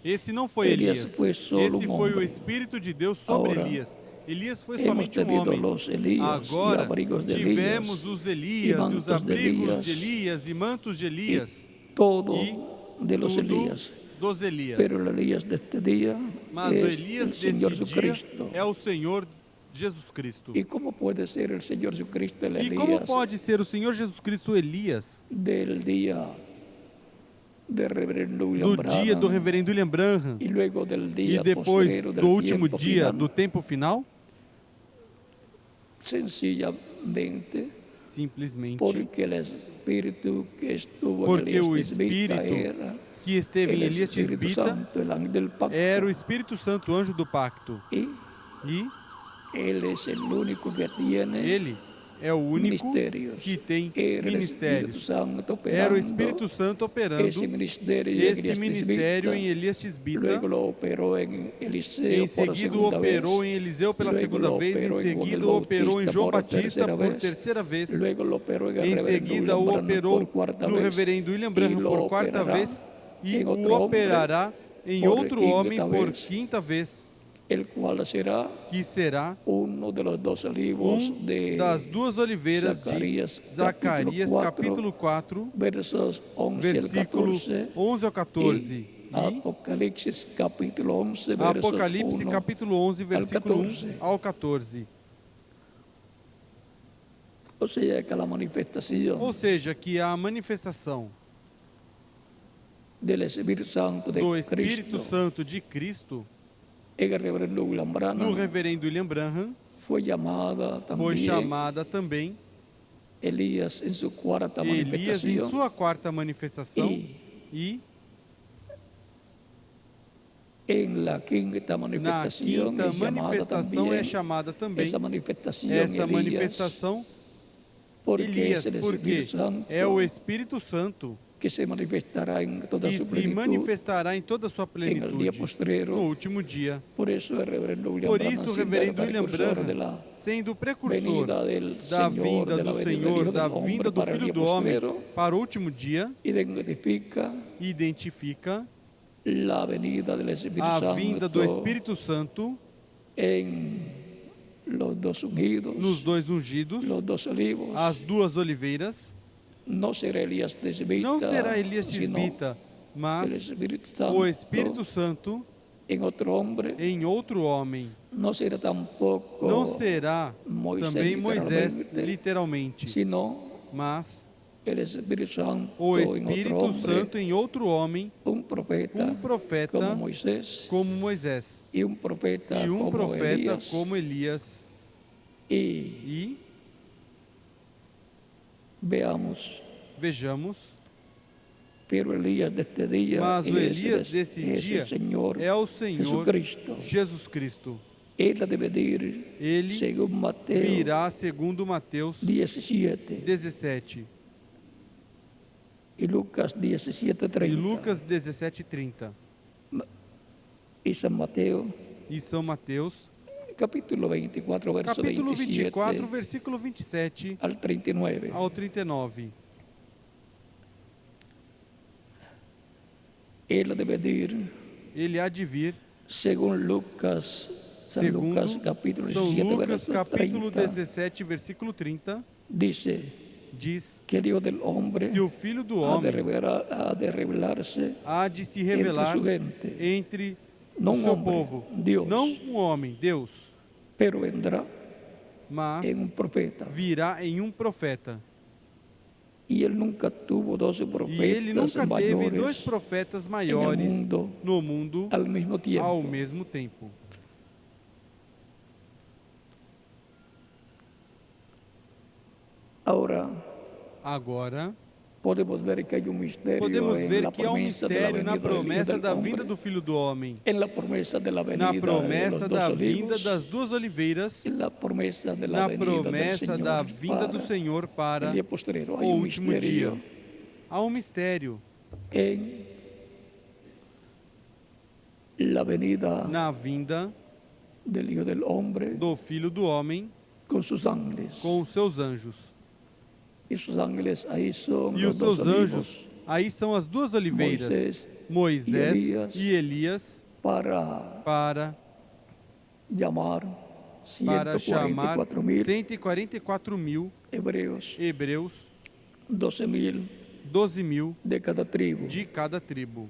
Speaker 3: esse não foi
Speaker 1: Elias
Speaker 3: Elias,
Speaker 1: foi solo
Speaker 3: esse foi o
Speaker 1: homem.
Speaker 3: Espírito de Deus sobre
Speaker 1: Agora,
Speaker 3: Elias. Elias foi
Speaker 1: hemos
Speaker 3: somente um
Speaker 1: tenido
Speaker 3: homem.
Speaker 1: los Elías y
Speaker 3: Agora
Speaker 1: abrigos de
Speaker 3: tivemos
Speaker 1: Elías
Speaker 3: os Elias e os
Speaker 1: mantos de
Speaker 3: abrigos
Speaker 1: Elias,
Speaker 3: de Elias e mantos de Elias,
Speaker 1: todo
Speaker 3: e
Speaker 1: de los
Speaker 3: tudo
Speaker 1: Elías.
Speaker 3: dos Elias.
Speaker 1: Pero el Elías de este día
Speaker 3: Mas o
Speaker 1: es
Speaker 3: Elias
Speaker 1: el Señor
Speaker 3: desse dia
Speaker 1: Jesucristo.
Speaker 3: é o Senhor Jesus Cristo.
Speaker 1: ¿Y cómo puede ser el Señor Jesucristo el
Speaker 3: E como
Speaker 1: Elías
Speaker 3: pode ser o Senhor Jesus Cristo Elias
Speaker 1: del día del reverendo William
Speaker 3: do dia do
Speaker 1: Branham
Speaker 3: reverendo William Branham
Speaker 1: y luego del
Speaker 3: e
Speaker 1: día
Speaker 3: depois
Speaker 1: postrero del
Speaker 3: do último
Speaker 1: tiempo
Speaker 3: dia
Speaker 1: final?
Speaker 3: do tempo final?
Speaker 1: Sencillamente
Speaker 3: Simplesmente
Speaker 1: porque el Espíritu que estuvo
Speaker 3: porque
Speaker 1: en
Speaker 3: o
Speaker 1: Elías Tisbita
Speaker 3: Espírito
Speaker 1: era
Speaker 3: que esteve em
Speaker 1: el
Speaker 3: Elias
Speaker 1: Espíritu
Speaker 3: Tisbita
Speaker 1: Santo, el ángel del pacto.
Speaker 3: era o Espírito Santo, anjo do pacto.
Speaker 1: Y
Speaker 3: E
Speaker 1: Él es el único que tiene
Speaker 3: ele é o único
Speaker 1: ministerios.
Speaker 3: que tem
Speaker 1: Era el
Speaker 3: ministérios.
Speaker 1: Espíritu Santo
Speaker 3: Era o
Speaker 1: operando
Speaker 3: Espírito Santo operando
Speaker 1: esse ministério em
Speaker 3: esse
Speaker 1: Elias
Speaker 3: ministério
Speaker 1: Tisbita.
Speaker 3: em Elias Tisbita.
Speaker 1: Luego lo operó en Eliseo
Speaker 3: Em
Speaker 1: por
Speaker 3: seguida
Speaker 1: segunda
Speaker 3: operou
Speaker 1: vez.
Speaker 3: em Eliseu pela
Speaker 1: Luego
Speaker 3: segunda
Speaker 1: lo
Speaker 3: vez, em
Speaker 1: operó en Juan el
Speaker 3: seguida operou em
Speaker 1: Bautista
Speaker 3: João
Speaker 1: por
Speaker 3: Batista
Speaker 1: tercera
Speaker 3: por
Speaker 1: vez.
Speaker 3: terceira vez.
Speaker 1: Luego lo operó en el
Speaker 3: Em
Speaker 1: reverendo
Speaker 3: seguida
Speaker 1: William
Speaker 3: o
Speaker 1: Branham
Speaker 3: operou
Speaker 1: por cuarta
Speaker 3: no
Speaker 1: vez.
Speaker 3: reverendo William
Speaker 1: Y
Speaker 3: Branham
Speaker 1: lo
Speaker 3: por quarta
Speaker 1: operará
Speaker 3: vez e
Speaker 1: en
Speaker 3: o
Speaker 1: otro hombre
Speaker 3: operará em
Speaker 1: por
Speaker 3: outro
Speaker 1: quinta
Speaker 3: homem por
Speaker 1: vez.
Speaker 3: quinta vez,
Speaker 1: El cual será
Speaker 3: que será
Speaker 1: uno de los dos olivos de
Speaker 3: das duas oliveiras
Speaker 1: Zacarias,
Speaker 3: de Zacarias, capítulo 4,
Speaker 1: versos 11 al
Speaker 3: versículo
Speaker 1: 14.
Speaker 3: 11 ao 14.
Speaker 1: Y
Speaker 3: E
Speaker 1: Apocalipsis capítulo 11, versos
Speaker 3: Apocalipse,
Speaker 1: 1
Speaker 3: capítulo 11, versículo 1
Speaker 1: 14.
Speaker 3: ao 14.
Speaker 1: O sea que la manifestación
Speaker 3: Ou seja, que a manifestação
Speaker 1: del Espíritu Santo de
Speaker 3: do Espírito
Speaker 1: Cristo
Speaker 3: Santo de Cristo
Speaker 1: en el reverendo William
Speaker 3: no
Speaker 1: Branham
Speaker 3: reverendo William Branham
Speaker 1: fue llamada
Speaker 3: foi
Speaker 1: también
Speaker 3: chamada também
Speaker 1: Elías en su cuarta
Speaker 3: Elias em
Speaker 1: manifestación.
Speaker 3: sua quarta manifestação
Speaker 1: Y
Speaker 3: e
Speaker 1: en la quinta
Speaker 3: na
Speaker 1: manifestación
Speaker 3: quinta
Speaker 1: es llamada
Speaker 3: manifestação é
Speaker 1: también
Speaker 3: chamada também
Speaker 1: esa manifestación
Speaker 3: essa
Speaker 1: Elías,
Speaker 3: manifestação
Speaker 1: porque
Speaker 3: Elias,
Speaker 1: es el
Speaker 3: porque
Speaker 1: Espíritu Santo
Speaker 3: é o Espírito Santo
Speaker 1: que se manifestará en toda
Speaker 3: que
Speaker 1: su
Speaker 3: se
Speaker 1: plenitud
Speaker 3: manifestará em toda a sua
Speaker 1: en el día
Speaker 3: plenitude
Speaker 1: postrero.
Speaker 3: no último dia.
Speaker 1: Por eso el reverendo William
Speaker 3: Por
Speaker 1: Branham,
Speaker 3: isso, o
Speaker 1: siendo el
Speaker 3: reverendo William
Speaker 1: precursor de
Speaker 3: Branham,
Speaker 1: la
Speaker 3: sendo o precursor
Speaker 1: venida del
Speaker 3: da
Speaker 1: Señor,
Speaker 3: vinda
Speaker 1: de la
Speaker 3: do
Speaker 1: venida del
Speaker 3: Senhor,
Speaker 1: Hijo
Speaker 3: da
Speaker 1: del Hombre
Speaker 3: vinda do
Speaker 1: para el
Speaker 3: Filho
Speaker 1: día
Speaker 3: do Homem
Speaker 1: postrero,
Speaker 3: para o último dia,
Speaker 1: identifica
Speaker 3: identifica
Speaker 1: la venida del Espíritu
Speaker 3: a
Speaker 1: Santo
Speaker 3: vinda do Espírito Santo
Speaker 1: en los dos ungidos,
Speaker 3: nos dois ungidos,
Speaker 1: los dos olivos.
Speaker 3: as duas oliveiras.
Speaker 1: No será Elías tisbita,
Speaker 3: Não será Elias
Speaker 1: sino
Speaker 3: tisbita,
Speaker 1: el
Speaker 3: mas
Speaker 1: Espíritu Santo
Speaker 3: o Espírito Santo
Speaker 1: en otro hombre.
Speaker 3: em outro homem.
Speaker 1: No será tampoco
Speaker 3: Não será
Speaker 1: Moisés
Speaker 3: também Moisés,
Speaker 1: literalmente,
Speaker 3: literalmente,
Speaker 1: sino
Speaker 3: mas
Speaker 1: el Espíritu Santo
Speaker 3: o
Speaker 1: en otro
Speaker 3: Espírito
Speaker 1: hombre,
Speaker 3: Santo em outro homem,
Speaker 1: un profeta,
Speaker 3: profeta
Speaker 1: como Moisés
Speaker 3: como Moisés,
Speaker 1: y un profeta
Speaker 3: e
Speaker 1: como
Speaker 3: profeta
Speaker 1: Elías.
Speaker 3: como Elias.
Speaker 1: Y
Speaker 3: E
Speaker 1: veamos,
Speaker 3: vejamos,
Speaker 1: pero Elías de este día
Speaker 3: mas o
Speaker 1: es
Speaker 3: Elias desse
Speaker 1: el
Speaker 3: dia
Speaker 1: Señor
Speaker 3: é o Senhor
Speaker 1: Jesucristo.
Speaker 3: Jesus Cristo.
Speaker 1: Él ha de venir,
Speaker 3: Ele
Speaker 1: según Mateo
Speaker 3: virá segundo Mateus
Speaker 1: 17
Speaker 3: 17
Speaker 1: y Lucas 17:30.
Speaker 3: e Lucas 17:30
Speaker 1: Y San Mateo,
Speaker 3: e São Mateus,
Speaker 1: capítulo 24, verso
Speaker 3: capítulo
Speaker 1: 27
Speaker 3: 24, versículo 27
Speaker 1: al 39.
Speaker 3: ao 39.
Speaker 1: Él ha de venir,
Speaker 3: Ele há de vir,
Speaker 1: según Lucas, San
Speaker 3: segundo
Speaker 1: Lucas, capítulo
Speaker 3: São
Speaker 1: 17,
Speaker 3: Lucas,
Speaker 1: verso
Speaker 3: capítulo
Speaker 1: 30,
Speaker 3: 17, versículo 30,
Speaker 1: dice
Speaker 3: diz
Speaker 1: que el Hijo del Hombre
Speaker 3: que o Filho do
Speaker 1: ha de,
Speaker 3: Homem
Speaker 1: ha de revelarse
Speaker 3: há de se
Speaker 1: entre
Speaker 3: revelar
Speaker 1: su gente,
Speaker 3: entre
Speaker 1: no
Speaker 3: o
Speaker 1: un
Speaker 3: seu
Speaker 1: hombre,
Speaker 3: povo.
Speaker 1: Dios,
Speaker 3: Não um homem, Deus,
Speaker 1: pero vendrá
Speaker 3: mas
Speaker 1: en un profeta.
Speaker 3: virá em um profeta.
Speaker 1: Y él nunca tuvo 12
Speaker 3: E ele
Speaker 1: profetas
Speaker 3: nunca teve
Speaker 1: mayores
Speaker 3: dois profetas maiores
Speaker 1: mundo
Speaker 3: no mundo
Speaker 1: al mismo tiempo.
Speaker 3: ao mesmo tempo.
Speaker 1: Ahora
Speaker 3: Agora,
Speaker 1: podemos ver que hay un misterio
Speaker 3: podemos
Speaker 1: en
Speaker 3: ver
Speaker 1: la
Speaker 3: que há um
Speaker 1: promesa de la
Speaker 3: mistério na
Speaker 1: venida del Hijo
Speaker 3: promessa
Speaker 1: del
Speaker 3: da
Speaker 1: Hombre,
Speaker 3: vinda do Filho do Homem,
Speaker 1: en la promesa de la venida
Speaker 3: na
Speaker 1: de
Speaker 3: promessa
Speaker 1: los dos
Speaker 3: da vinda
Speaker 1: olivos,
Speaker 3: das duas oliveiras,
Speaker 1: en la promesa de la
Speaker 3: na
Speaker 1: venida del
Speaker 3: promessa
Speaker 1: Señor
Speaker 3: da vinda do
Speaker 1: para
Speaker 3: Senhor para
Speaker 1: el día posterior.
Speaker 3: o
Speaker 1: Hay un
Speaker 3: último dia.
Speaker 1: misterio
Speaker 3: Há um mistério
Speaker 1: en la venida
Speaker 3: na vinda
Speaker 1: del Hijo del Hombre
Speaker 3: do Filho do Homem
Speaker 1: con sus ángeles.
Speaker 3: com os seus anjos.
Speaker 1: Y sus ángeles ahí son
Speaker 3: E
Speaker 1: los
Speaker 3: os
Speaker 1: dos
Speaker 3: seus
Speaker 1: olivos,
Speaker 3: anjos, aí são as duas oliveiras,
Speaker 1: Moisés
Speaker 3: e Elias,
Speaker 1: para
Speaker 3: para
Speaker 1: llamar
Speaker 3: chamar
Speaker 1: 144.000
Speaker 3: 144.000
Speaker 1: hebreos,
Speaker 3: hebreus,
Speaker 1: 12.000
Speaker 3: 12.000
Speaker 1: de cada tribu.
Speaker 3: de cada tribo.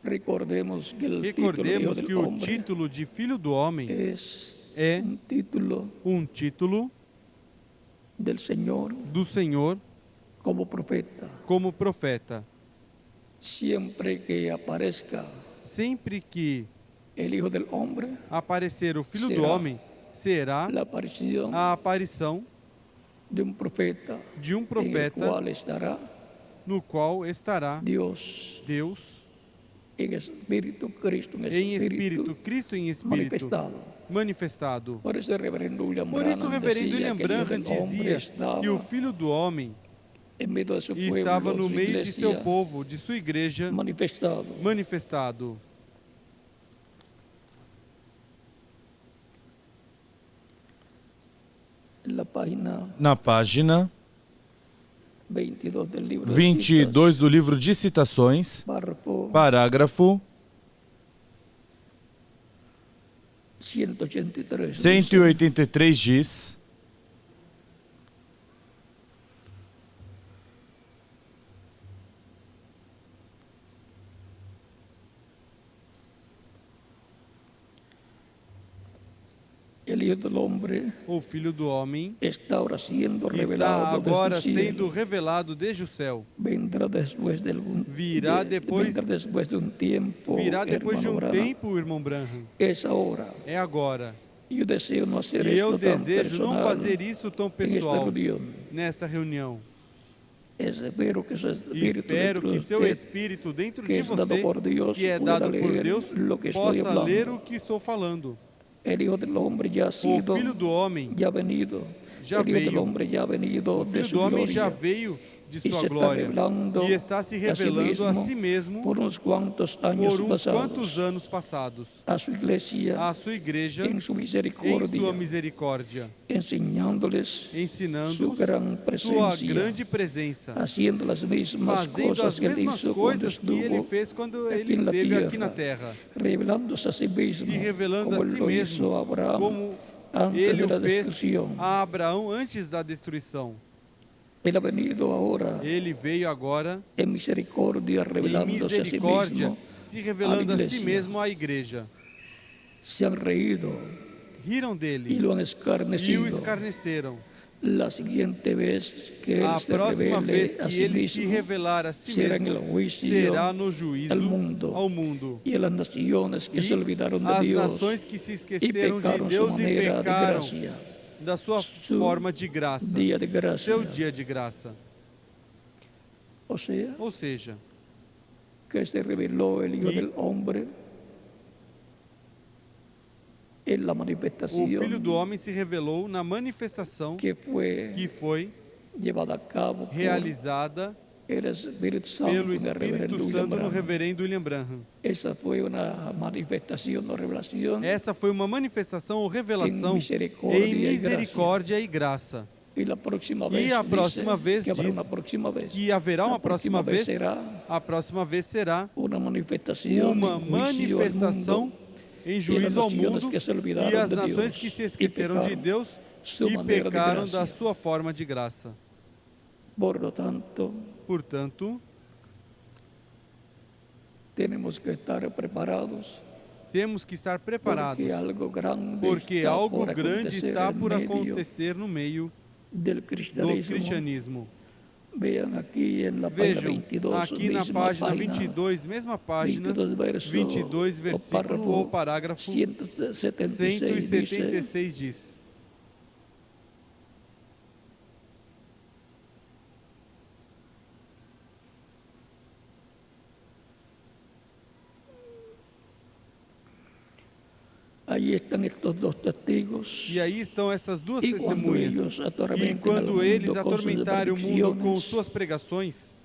Speaker 1: Recordemos que el
Speaker 3: Recordemos que
Speaker 1: título
Speaker 3: o título de Filho do Homem
Speaker 1: es
Speaker 3: é
Speaker 1: un título
Speaker 3: título
Speaker 1: del Señor
Speaker 3: do Senhor
Speaker 1: como profeta.
Speaker 3: como profeta.
Speaker 1: Siempre que aparezca
Speaker 3: Sempre que
Speaker 1: el Hijo del Hombre,
Speaker 3: aparecer o Filho do
Speaker 1: Será
Speaker 3: Homem, será
Speaker 1: la aparición
Speaker 3: a aparição
Speaker 1: de un profeta,
Speaker 3: de um
Speaker 1: en el
Speaker 3: profeta
Speaker 1: cual estará
Speaker 3: no qual estará
Speaker 1: Dios
Speaker 3: Deus
Speaker 1: en espíritu, Cristo en
Speaker 3: em
Speaker 1: espíritu,
Speaker 3: espírito, Cristo em espírito manifestado.
Speaker 1: Por isso, o reverendo William
Speaker 3: Por isso, o
Speaker 1: Branham
Speaker 3: reverendo
Speaker 1: dizia
Speaker 3: William
Speaker 1: que el Hijo
Speaker 3: Branham
Speaker 1: del Hombre
Speaker 3: dizia
Speaker 1: estava
Speaker 3: que o Filho do Homem
Speaker 1: en medio de su pueblo,
Speaker 3: estava no
Speaker 1: su
Speaker 3: meio de seu
Speaker 1: iglesia,
Speaker 3: povo, de sua igreja, manifestado.
Speaker 2: Na página
Speaker 1: 22 del libro
Speaker 2: 22 do livro de Citações,
Speaker 1: párrafo
Speaker 2: parágrafo
Speaker 1: 183.
Speaker 2: 183 diz:
Speaker 1: El Hijo del Hombre
Speaker 3: O Filho do Homem
Speaker 1: está ahora siendo
Speaker 3: está
Speaker 1: revelado
Speaker 3: agora
Speaker 1: desde el cielo.
Speaker 3: sendo revelado desde o céu.
Speaker 1: Vendrá después de
Speaker 3: Virá depois-
Speaker 1: vendrá después de un tiempo,
Speaker 3: Virá depois de
Speaker 1: hermano
Speaker 3: um
Speaker 1: Branham.
Speaker 3: tempo, irmão Branham.
Speaker 1: Es ahora.
Speaker 3: É agora.
Speaker 1: E eu desejo não hacer
Speaker 3: E eu
Speaker 1: esto tan
Speaker 3: desejo não
Speaker 1: personal
Speaker 3: fazer isso tão
Speaker 1: en esta
Speaker 3: pessoal
Speaker 1: reunión.
Speaker 3: nesta reunião.
Speaker 1: Espero que su
Speaker 3: E
Speaker 1: espíritu
Speaker 3: espero
Speaker 1: dentro
Speaker 3: que
Speaker 1: de
Speaker 3: seu
Speaker 1: usted,
Speaker 3: espírito dentro
Speaker 1: que
Speaker 3: de
Speaker 1: es dado
Speaker 3: você,
Speaker 1: por Dios,
Speaker 3: que é
Speaker 1: pueda
Speaker 3: dado por
Speaker 1: leer
Speaker 3: Deus,
Speaker 1: lo que estoy
Speaker 3: possa
Speaker 1: hablando.
Speaker 3: ler o que estou falando.
Speaker 1: El Hijo del Hombre ya ha
Speaker 3: O
Speaker 1: sido,
Speaker 3: Filho do Homem
Speaker 1: ya ha venido.
Speaker 3: já
Speaker 1: El Hijo del
Speaker 3: veio.
Speaker 1: Hombre ya ha venido
Speaker 3: O
Speaker 1: de
Speaker 3: Filho
Speaker 1: su
Speaker 3: do Homem já
Speaker 1: gloria.
Speaker 3: veio de
Speaker 1: y
Speaker 3: sua
Speaker 1: se está
Speaker 3: glória
Speaker 1: revelando
Speaker 3: e está se revelando a si mesmo
Speaker 1: por unos cuantos años
Speaker 3: por uns quantos
Speaker 1: pasados
Speaker 3: anos passados
Speaker 1: a su iglesia
Speaker 3: à sua igreja
Speaker 1: en su
Speaker 3: em
Speaker 1: misericordia,
Speaker 3: sua misericórdia,
Speaker 1: enseñándoles su
Speaker 3: ensinando-os
Speaker 1: gran
Speaker 3: sua
Speaker 1: presencia,
Speaker 3: grande presença,
Speaker 1: haciendo las mismas
Speaker 3: fazendo
Speaker 1: cosas
Speaker 3: as
Speaker 1: que él
Speaker 3: mesmas
Speaker 1: hizo cuando
Speaker 3: coisas que ele
Speaker 1: estuvo
Speaker 3: fez quando
Speaker 1: aquí
Speaker 3: ele
Speaker 1: en la
Speaker 3: esteve aqui na
Speaker 1: tierra,
Speaker 3: terra,
Speaker 1: revelándose a sí mismo,
Speaker 3: se revelando
Speaker 1: como
Speaker 3: a
Speaker 1: él
Speaker 3: si
Speaker 1: lo hizo
Speaker 3: mesmo,
Speaker 1: a Abraham
Speaker 3: como
Speaker 1: antes
Speaker 3: ele
Speaker 1: de la
Speaker 3: o fez
Speaker 1: destrucción.
Speaker 3: a Abraão antes da destruição.
Speaker 1: Él ha venido ahora
Speaker 3: Ele veio agora
Speaker 1: en misericordia,
Speaker 3: em
Speaker 1: revelándose a sí
Speaker 3: misericórdia,
Speaker 1: mismo.
Speaker 3: se revelando a si
Speaker 1: iglesia.
Speaker 3: mesmo à igreja.
Speaker 1: Se han reído
Speaker 3: Riram
Speaker 1: y
Speaker 3: dele
Speaker 1: lo han
Speaker 3: e o
Speaker 1: escarnecido.
Speaker 3: escarneceram.
Speaker 1: La siguiente vez que
Speaker 3: A
Speaker 1: él se
Speaker 3: próxima
Speaker 1: revele
Speaker 3: vez
Speaker 1: a
Speaker 3: que
Speaker 1: sí
Speaker 3: ele se
Speaker 1: mismo,
Speaker 3: revelar a si
Speaker 1: será en el
Speaker 3: mesmo,
Speaker 1: juicio
Speaker 3: será no juízo
Speaker 1: al mundo
Speaker 3: ao mundo.
Speaker 1: y a las naciones que
Speaker 3: E
Speaker 1: se olvidaron de
Speaker 3: as
Speaker 1: Dios
Speaker 3: nações que se
Speaker 1: y
Speaker 3: esqueceram de
Speaker 1: pecaron su
Speaker 3: Deus e
Speaker 1: manera de
Speaker 3: pecaram
Speaker 1: gracia,
Speaker 3: da sua
Speaker 1: su
Speaker 3: forma de graça,
Speaker 1: día de gracia.
Speaker 3: seu dia de graça.
Speaker 1: O sea,
Speaker 3: Ou seja,
Speaker 1: que se reveló el Hijo
Speaker 3: Y-
Speaker 1: del Hombre en la
Speaker 3: o Filho
Speaker 1: manifestación
Speaker 3: do Homem se revelou na manifestação
Speaker 1: que
Speaker 3: que
Speaker 1: fue
Speaker 3: foi
Speaker 1: llevada a cabo por
Speaker 3: realizada
Speaker 1: el Espíritu Santo
Speaker 3: pelo
Speaker 1: del reverendo
Speaker 3: Espírito
Speaker 1: William
Speaker 3: Santo no
Speaker 1: Branham.
Speaker 3: reverendo William Branham.
Speaker 1: Esa fue una manifestación o revelación
Speaker 3: Essa foi uma manifestação ou revelação
Speaker 1: misericórdia
Speaker 3: em
Speaker 1: e
Speaker 3: misericórdia e graça.
Speaker 1: y la próxima
Speaker 3: Y
Speaker 1: vez
Speaker 3: a
Speaker 1: dice
Speaker 3: próxima vez
Speaker 1: que habrá
Speaker 3: diz
Speaker 1: una próxima vez.
Speaker 3: Que haverá
Speaker 1: La
Speaker 3: uma próxima vez,
Speaker 1: será
Speaker 3: a próxima vez será
Speaker 1: una manifestación
Speaker 3: uma
Speaker 1: en juicio al
Speaker 3: manifestação
Speaker 1: mundo
Speaker 3: em
Speaker 1: y a las
Speaker 3: juízo ao
Speaker 1: naciones
Speaker 3: mundo
Speaker 1: que se
Speaker 3: e
Speaker 1: olvidaron
Speaker 3: as
Speaker 1: de
Speaker 3: nações
Speaker 1: Dios
Speaker 3: que se
Speaker 1: y
Speaker 3: esqueceram de
Speaker 1: pecaron
Speaker 3: Deus
Speaker 1: su
Speaker 3: e
Speaker 1: manera de
Speaker 3: pecaram
Speaker 1: gracia.
Speaker 3: da sua forma de graça.
Speaker 1: Por lo tanto,
Speaker 3: Portanto,
Speaker 1: tenemos que estar preparados
Speaker 3: temos que estar preparados,
Speaker 1: porque algo grande
Speaker 3: porque
Speaker 1: está
Speaker 3: algo
Speaker 1: por
Speaker 3: grande
Speaker 1: acontecer
Speaker 3: está
Speaker 1: en
Speaker 3: por
Speaker 1: medio
Speaker 3: acontecer no meio
Speaker 1: del
Speaker 3: do
Speaker 1: cristianismo.
Speaker 3: cristianismo.
Speaker 1: Vean aquí en la página
Speaker 3: Vejam,
Speaker 1: 22,
Speaker 3: aqui na
Speaker 1: misma
Speaker 3: página
Speaker 1: página,
Speaker 3: 22, mesma página, 22 versículo ou parágrafo
Speaker 1: 176 dice,
Speaker 3: 176 diz:
Speaker 1: ahí están estos dos testigos.
Speaker 3: E aí estão essas duas
Speaker 1: E quando
Speaker 3: testemunhas.
Speaker 1: eles
Speaker 3: E
Speaker 1: atormentam
Speaker 3: quando
Speaker 1: al
Speaker 3: eles
Speaker 1: mundo com suas
Speaker 3: atormentarem o mundo com
Speaker 1: predicciones
Speaker 3: suas pregações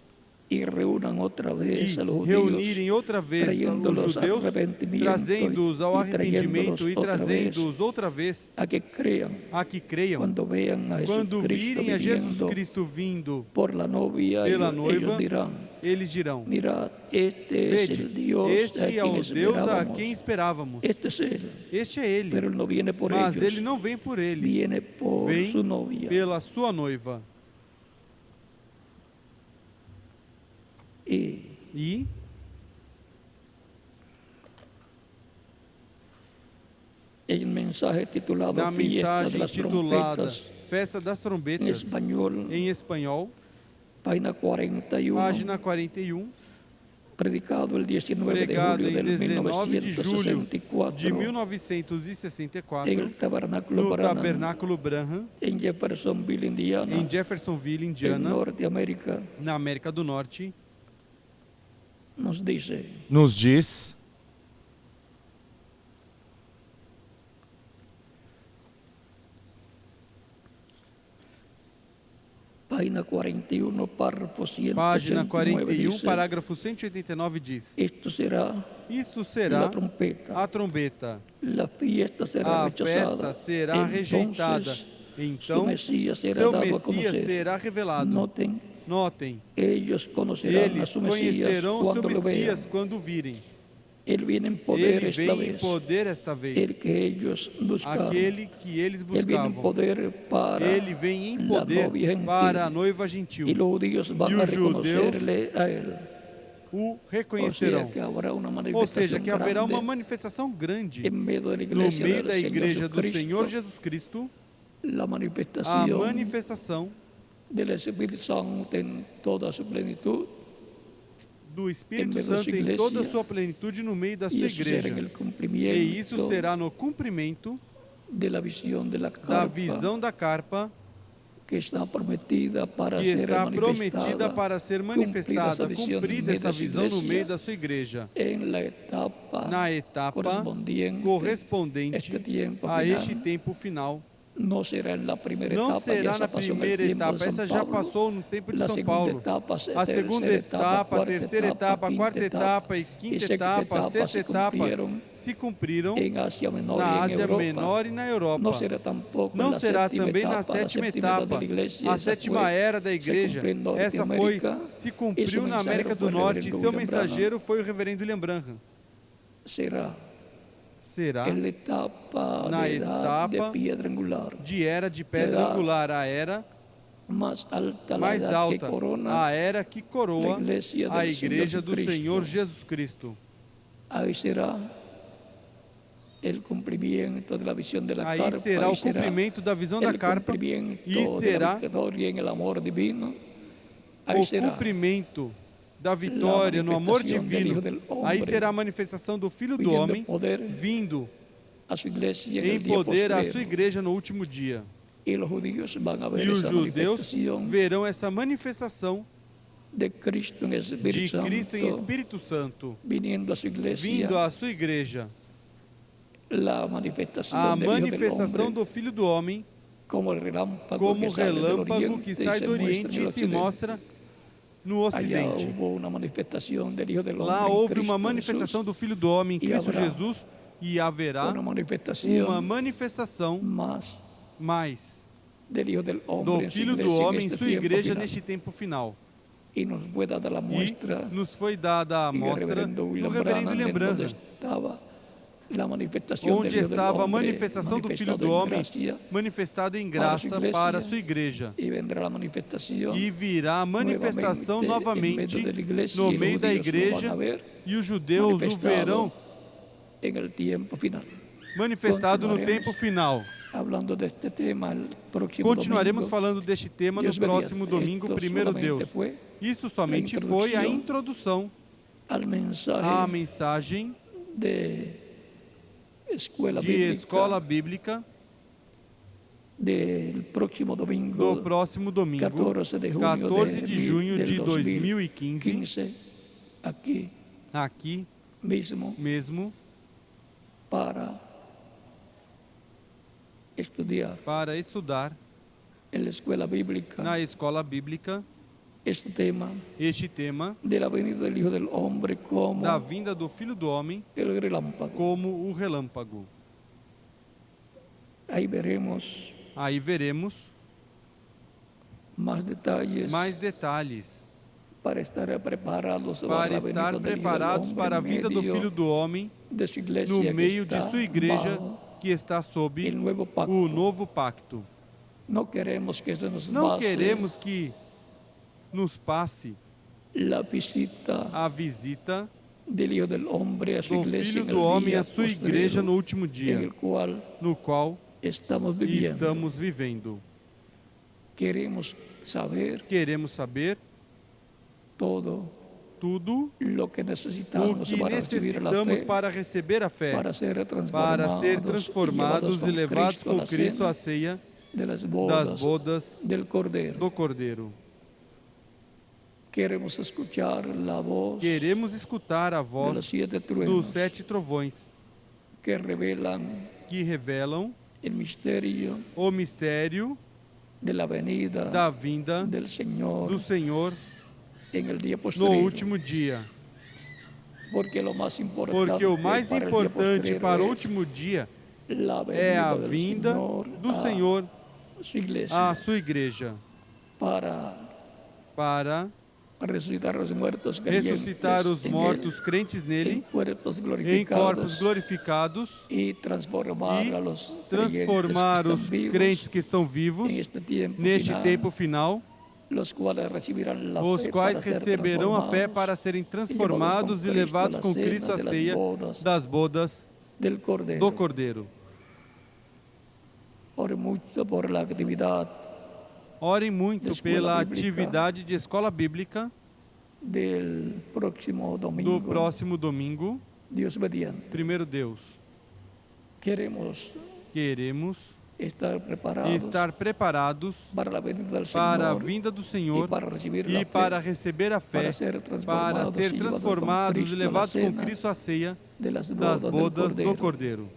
Speaker 1: y reúnan otra vez
Speaker 3: e
Speaker 1: a los judíos,
Speaker 3: reunirem outra vez os
Speaker 1: trayéndolos al
Speaker 3: judeus,
Speaker 1: arrepentimiento
Speaker 3: trazendo-os ao
Speaker 1: y
Speaker 3: arrependimento e
Speaker 1: trayéndolos otra vez
Speaker 3: trazendo-os outra vez
Speaker 1: a que crean
Speaker 3: a que creiam.
Speaker 1: cuando vean a
Speaker 3: Quando
Speaker 1: Jesucristo
Speaker 3: virem a Jesus
Speaker 1: viniendo
Speaker 3: Cristo vindo
Speaker 1: por la novia,
Speaker 3: pela
Speaker 1: ellos
Speaker 3: noiva,
Speaker 1: dirán,
Speaker 3: eles dirão:
Speaker 1: mirad, este es
Speaker 3: Vede,
Speaker 1: el Dios a
Speaker 3: este é
Speaker 1: quien
Speaker 3: o Deus a
Speaker 1: esperábamos.
Speaker 3: quem esperávamos.
Speaker 1: Este es Él,
Speaker 3: Este é Ele.
Speaker 1: pero Él no viene por
Speaker 3: Mas
Speaker 1: ellos,
Speaker 3: Ele não vem por eles,
Speaker 1: viene por
Speaker 3: vem
Speaker 1: su novia.
Speaker 3: pela sua noiva.
Speaker 1: Y
Speaker 3: E
Speaker 1: el mensaje titulado
Speaker 3: na
Speaker 1: Fiesta de
Speaker 3: mensagem
Speaker 1: las
Speaker 3: titulada
Speaker 1: Trompetas,
Speaker 3: Festa das
Speaker 1: en
Speaker 3: Trombetas,
Speaker 1: español,
Speaker 3: em espanhol,
Speaker 1: página 41,
Speaker 3: página 41,
Speaker 1: predicado el 19 de
Speaker 3: pregado
Speaker 1: julio
Speaker 3: em
Speaker 1: del
Speaker 3: 19 de julho de
Speaker 1: 1964
Speaker 3: 1964,
Speaker 1: en el Tabernáculo
Speaker 3: no
Speaker 1: Branham,
Speaker 3: Tabernáculo Branham,
Speaker 1: en Jeffersonville, Indiana,
Speaker 3: em Jeffersonville,
Speaker 1: en
Speaker 3: Indiana,
Speaker 1: Norteamérica,
Speaker 3: na América do Norte,
Speaker 1: nos dice:
Speaker 2: Nos diz,
Speaker 1: página 41, párrafo
Speaker 3: página
Speaker 1: 189,
Speaker 3: 41,
Speaker 1: dice,
Speaker 3: parágrafo 189 diz:
Speaker 1: esto será
Speaker 3: Isto
Speaker 1: la
Speaker 3: será
Speaker 1: trompeta,
Speaker 3: a trombeta,
Speaker 1: la fiesta será
Speaker 3: a
Speaker 1: rechazada,
Speaker 3: festa será rejeitada,
Speaker 1: entonces
Speaker 3: então
Speaker 1: su Mesías será
Speaker 3: seu
Speaker 1: dado a
Speaker 3: Messias
Speaker 1: conocer.
Speaker 3: será revelado.
Speaker 1: Noten,
Speaker 3: Notem,
Speaker 1: ellos conocerán a
Speaker 3: eles
Speaker 1: su Mesías
Speaker 3: conhecerão o seu
Speaker 1: cuando lo vean.
Speaker 3: Messias quando virem.
Speaker 1: Él viene en poder
Speaker 3: Ele
Speaker 1: esta
Speaker 3: vem em
Speaker 1: vez,
Speaker 3: poder esta
Speaker 1: el
Speaker 3: vez,
Speaker 1: que ellos buscaron.
Speaker 3: aquele que eles
Speaker 1: Él viene en
Speaker 3: buscavam.
Speaker 1: poder para
Speaker 3: Ele vem em
Speaker 1: la
Speaker 3: poder
Speaker 1: novia gentil,
Speaker 3: para a noiva gentil.
Speaker 1: y los judíos van
Speaker 3: Y
Speaker 1: a
Speaker 3: los judeus
Speaker 1: reconocerle a él.
Speaker 3: O
Speaker 1: O
Speaker 3: reconhecerão.
Speaker 1: sea que habrá una
Speaker 3: Ou
Speaker 1: manifestación
Speaker 3: seja, que haverá uma
Speaker 1: grande
Speaker 3: manifestação grande
Speaker 1: en medio de la
Speaker 3: no
Speaker 1: iglesia
Speaker 3: meio
Speaker 1: del
Speaker 3: da
Speaker 1: Señor
Speaker 3: igreja do
Speaker 1: Jesucristo,
Speaker 3: Senhor Jesus Cristo,
Speaker 1: la
Speaker 3: a
Speaker 1: manifestación
Speaker 3: manifestação
Speaker 1: del Espíritu Santo en toda su plenitud,
Speaker 3: do Espírito
Speaker 1: meio da
Speaker 3: Santo
Speaker 1: sua
Speaker 3: em toda a
Speaker 1: igreja.
Speaker 3: sua plenitude no meio da
Speaker 1: y
Speaker 3: sua
Speaker 1: eso será en
Speaker 3: igreja.
Speaker 1: el
Speaker 3: E
Speaker 1: cumplimiento
Speaker 3: isso será no cumprimento
Speaker 1: de la visión de la
Speaker 3: da
Speaker 1: carpa
Speaker 3: visão da carpa
Speaker 1: que está prometida para
Speaker 3: que
Speaker 1: ser
Speaker 3: está
Speaker 1: manifestada,
Speaker 3: prometida para ser manifestada, cumprida essa visão no meio da sua igreja,
Speaker 1: en la etapa
Speaker 3: na etapa
Speaker 1: correspondiente
Speaker 3: correspondente
Speaker 1: este tiempo
Speaker 3: a
Speaker 1: final.
Speaker 3: este tempo final.
Speaker 1: no será en la primera
Speaker 3: Não
Speaker 1: etapa,
Speaker 3: será
Speaker 1: ya
Speaker 3: na
Speaker 1: se pasó en el
Speaker 3: primeira
Speaker 1: tiempo de
Speaker 3: etapa,
Speaker 1: San
Speaker 3: essa já
Speaker 1: Pablo.
Speaker 3: passou no tempo de
Speaker 1: La
Speaker 3: São
Speaker 1: segunda
Speaker 3: Paulo.
Speaker 1: etapa,
Speaker 3: A segunda
Speaker 1: tercera
Speaker 3: etapa, a terceira etapa, a quarta etapa e
Speaker 1: y
Speaker 3: quinta
Speaker 1: sexta
Speaker 3: etapa, a
Speaker 1: etapa
Speaker 3: sexta
Speaker 1: se
Speaker 3: etapa
Speaker 1: cumplieron
Speaker 3: se cumpriram
Speaker 1: en Asia Menor
Speaker 3: na
Speaker 1: y en
Speaker 3: Ásia
Speaker 1: Europa.
Speaker 3: Menor e na Europa.
Speaker 1: No será tampoco en
Speaker 3: Não
Speaker 1: la
Speaker 3: será
Speaker 1: séptima
Speaker 3: também na
Speaker 1: etapa, la
Speaker 3: sétima
Speaker 1: séptima edad de
Speaker 3: etapa.
Speaker 1: la iglesia,
Speaker 3: A
Speaker 1: esa
Speaker 3: sétima
Speaker 1: fue,
Speaker 3: era da
Speaker 1: se
Speaker 3: igreja,
Speaker 1: cumplió en
Speaker 3: essa
Speaker 1: Norteamérica,
Speaker 3: se
Speaker 1: y
Speaker 3: cumpriu
Speaker 1: su
Speaker 3: na América
Speaker 1: mensajero
Speaker 3: do
Speaker 1: fue el
Speaker 3: Norte e
Speaker 1: reverendo
Speaker 3: seu
Speaker 1: William Branham.
Speaker 3: mensageiro foi o reverendo William Branham.
Speaker 1: Será
Speaker 3: Será
Speaker 1: en la etapa
Speaker 3: na
Speaker 1: de edad de
Speaker 3: etapa
Speaker 1: piedra angular,
Speaker 3: de era de pedra
Speaker 1: edad
Speaker 3: angular, a era
Speaker 1: más alta, la
Speaker 3: mais
Speaker 1: edad que
Speaker 3: alta,
Speaker 1: corona.
Speaker 3: a era que coroa
Speaker 1: a igreja
Speaker 3: a
Speaker 1: del
Speaker 3: igreja do
Speaker 1: Señor
Speaker 3: Senhor Jesus Cristo.
Speaker 1: Ahí será el cumplimiento de la visión de la
Speaker 3: Aí
Speaker 1: carpa,
Speaker 3: será
Speaker 1: ahí
Speaker 3: o cumprimento da visão da
Speaker 1: el
Speaker 3: carpa
Speaker 1: cumplimiento
Speaker 3: e
Speaker 1: de la
Speaker 3: será
Speaker 1: victoria en el amor divino. Aí
Speaker 3: o
Speaker 1: será
Speaker 3: cumprimento da vitória no amor
Speaker 1: manifestación del
Speaker 3: divino.
Speaker 1: Hijo del Hombre,
Speaker 3: Aí será a manifestação do Filho do
Speaker 1: pidiendo
Speaker 3: Homem
Speaker 1: poder
Speaker 3: vindo
Speaker 1: a su iglesia en
Speaker 3: em
Speaker 1: el día
Speaker 3: poder à
Speaker 1: postrero.
Speaker 3: sua igreja no último dia.
Speaker 1: Y los judíos van a ver
Speaker 3: E os
Speaker 1: esa
Speaker 3: judeus
Speaker 1: manifestación
Speaker 3: verão essa manifestação
Speaker 1: de Cristo en
Speaker 3: de
Speaker 1: Espíritu
Speaker 3: Cristo em
Speaker 1: Santo
Speaker 3: Espírito Santo
Speaker 1: viniendo a su iglesia,
Speaker 3: vindo à sua igreja.
Speaker 1: la manifestación
Speaker 3: A
Speaker 1: del Hijo del
Speaker 3: manifestação
Speaker 1: Hombre
Speaker 3: do Filho do Homem
Speaker 1: como el relámpago
Speaker 3: como
Speaker 1: que sale del
Speaker 3: relâmpago
Speaker 1: oriente
Speaker 3: que
Speaker 1: y
Speaker 3: sai
Speaker 1: se
Speaker 3: do
Speaker 1: muestra
Speaker 3: Oriente
Speaker 1: en el
Speaker 3: e se
Speaker 1: occidente.
Speaker 3: mostra no
Speaker 1: Allá
Speaker 3: Ocidente.
Speaker 1: hubo una manifestación del Hijo del Hombre
Speaker 3: Lá
Speaker 1: en
Speaker 3: houve
Speaker 1: Cristo
Speaker 3: uma manifestação
Speaker 1: Jesús,
Speaker 3: do Filho do Homem em
Speaker 1: E
Speaker 3: Cristo
Speaker 1: haverá
Speaker 3: Jesus e haverá
Speaker 1: una manifestación
Speaker 3: uma manifestação
Speaker 1: más
Speaker 3: mais
Speaker 1: del Hijo del
Speaker 3: do
Speaker 1: Hombre en su
Speaker 3: Filho do
Speaker 1: iglesia en
Speaker 3: Homem em
Speaker 1: este
Speaker 3: sua
Speaker 1: tiempo
Speaker 3: igreja
Speaker 1: final.
Speaker 3: neste tempo final.
Speaker 1: Y nos fue dada la
Speaker 3: E
Speaker 1: muestra
Speaker 3: nos foi dada a
Speaker 1: en el
Speaker 3: mostra
Speaker 1: reverendo
Speaker 3: do
Speaker 1: William
Speaker 3: reverendo
Speaker 1: Branham,
Speaker 3: William
Speaker 1: en donde
Speaker 3: Branham,
Speaker 1: estaba la manifestación
Speaker 3: onde
Speaker 1: del Hijo del
Speaker 3: estava a
Speaker 1: Hombre
Speaker 3: manifestação do Filho do
Speaker 1: manifestado en
Speaker 3: Homem
Speaker 1: gracia,
Speaker 3: manifestada em
Speaker 1: para sua
Speaker 3: graça
Speaker 1: igreja.
Speaker 3: para a sua igreja.
Speaker 1: y vendrá la manifestación
Speaker 3: E virá a manifestação novamente no meio da igreja e os judeus o verão
Speaker 1: en el tiempo final.
Speaker 3: manifestado no
Speaker 1: Continuaremos
Speaker 3: tempo final.
Speaker 1: Hablando de este tema el próximo
Speaker 3: Continuaremos
Speaker 1: domingo.
Speaker 3: falando deste tema no
Speaker 1: Deus mediante.
Speaker 3: próximo domingo,
Speaker 1: Esto
Speaker 3: primeiro
Speaker 1: solamente
Speaker 3: Deus.
Speaker 1: foi
Speaker 3: Isso somente foi a introdução
Speaker 1: al mensaje
Speaker 3: à mensagem
Speaker 1: de escuela
Speaker 3: de
Speaker 1: bíblica
Speaker 3: escola bíblica
Speaker 1: del próximo domingo,
Speaker 3: do próximo domingo,
Speaker 1: 14 de junho
Speaker 3: 14 de junho de 2015,
Speaker 1: 2015, aqui
Speaker 3: aqui
Speaker 1: mesmo, para estudar en la escuela bíblica
Speaker 3: na escola bíblica
Speaker 1: este tema
Speaker 3: de
Speaker 1: la venida del Hijo del Hombre como
Speaker 3: da vinda do Filho do Homem
Speaker 1: el relámpago.
Speaker 3: como o relâmpago.
Speaker 1: Ahí veremos
Speaker 3: Aí veremos
Speaker 1: más
Speaker 3: detalhes
Speaker 1: para estar preparados
Speaker 3: para estar preparados para a vinda do Filho do Homem
Speaker 1: de su iglesia,
Speaker 3: no
Speaker 1: que
Speaker 3: meio de
Speaker 1: está
Speaker 3: sua igreja
Speaker 1: bajo
Speaker 3: que está sob
Speaker 1: el nuevo pacto.
Speaker 3: o novo pacto.
Speaker 1: No queremos que se nos
Speaker 3: Não
Speaker 1: pase
Speaker 3: queremos que nos passe
Speaker 1: la visita
Speaker 3: a visita
Speaker 1: del Hijo del Hombre a su
Speaker 3: do
Speaker 1: iglesia
Speaker 3: Filho
Speaker 1: en
Speaker 3: do
Speaker 1: el
Speaker 3: Homem
Speaker 1: día
Speaker 3: à sua
Speaker 1: postrero
Speaker 3: igreja no último
Speaker 1: en
Speaker 3: dia,
Speaker 1: el cual
Speaker 3: no qual
Speaker 1: estamos viviendo.
Speaker 3: estamos vivendo.
Speaker 1: Queremos saber
Speaker 3: tudo
Speaker 1: lo que
Speaker 3: o
Speaker 1: necesitamos
Speaker 3: que
Speaker 1: para recibir la
Speaker 3: necessitamos
Speaker 1: fe,
Speaker 3: para receber a fé,
Speaker 1: para ser
Speaker 3: transformados e levados com Cristo à ceia
Speaker 1: de las
Speaker 3: das bodas
Speaker 1: del Cordero.
Speaker 3: do Cordeiro.
Speaker 1: Queremos escuchar la voz
Speaker 3: Queremos escutar a
Speaker 1: de los
Speaker 3: voz
Speaker 1: 7
Speaker 3: dos
Speaker 1: truenos
Speaker 3: 7 trovões
Speaker 1: que revelan
Speaker 3: que revelam
Speaker 1: el misterio
Speaker 3: o mistério
Speaker 1: de la venida
Speaker 3: da vinda
Speaker 1: del Señor
Speaker 3: do Senhor
Speaker 1: en el día
Speaker 3: no
Speaker 1: postrero.
Speaker 3: último dia.
Speaker 1: Porque o mais importante
Speaker 3: Para o último dia é a vinda do Senhor à sua igreja para
Speaker 1: ressuscitar os mortos crentes
Speaker 3: nele
Speaker 1: em
Speaker 3: em corpos glorificados
Speaker 1: e transformar
Speaker 3: os crentes que estão vivos neste tempo final,
Speaker 1: os
Speaker 3: quais receberão a fé para serem transformados e levados com Cristo à ceia das bodas do Cordeiro. Orem muito pela atividade de escola bíblica
Speaker 1: do próximo domingo,
Speaker 3: Deus mediante. Primeiro Deus.
Speaker 1: Queremos
Speaker 3: estar preparados para a vinda do Senhor e para receber a fé, para ser transformados e levados com Cristo à ceia das bodas do Cordeiro.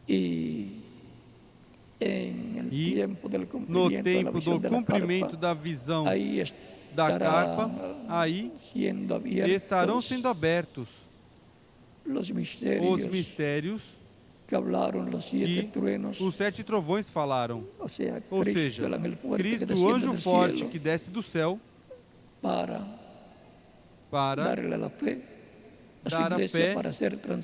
Speaker 1: E
Speaker 3: E no tempo do cumprimento da visão da carpa, aí estarão sendo abertos os mistérios que os 7 trovões falaram. Ou seja, Cristo, o anjo forte que desce do céu para dar a fé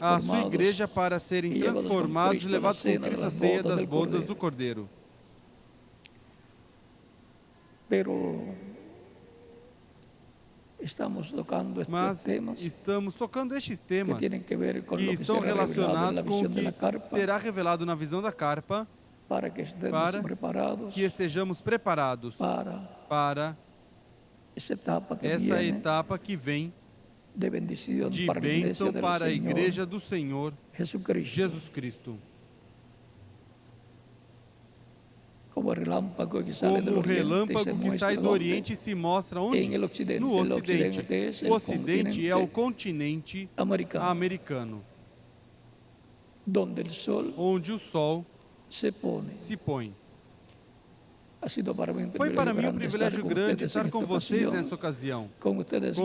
Speaker 3: à sua igreja para serem transformados e levados com Cristo à ceia das bodas do Cordeiro. Mas estamos tocando estes temas que estão relacionados com o que será revelado na visão da carpa, para que estejamos preparados para essa etapa que vem de bênção para a Igreja do Senhor Jesus Cristo. Como o relâmpago que sai do Oriente e se mostra onde? No Ocidente. O Ocidente é o continente americano, onde o Sol se põe. Foi para mim um privilégio grande estar com vocês nessa ocasião, com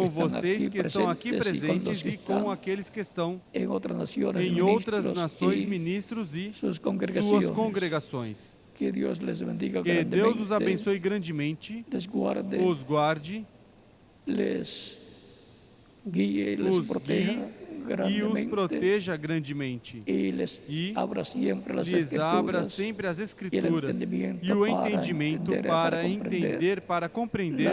Speaker 3: vocês que estão aqui presentes e com aqueles que estão em outras nações, ministros e suas congregações. Que Deus os abençoe grandemente, os guarde, os guie e os proteja grandemente. E lhes abra sempre as Escrituras e o entendimento para entender, para compreender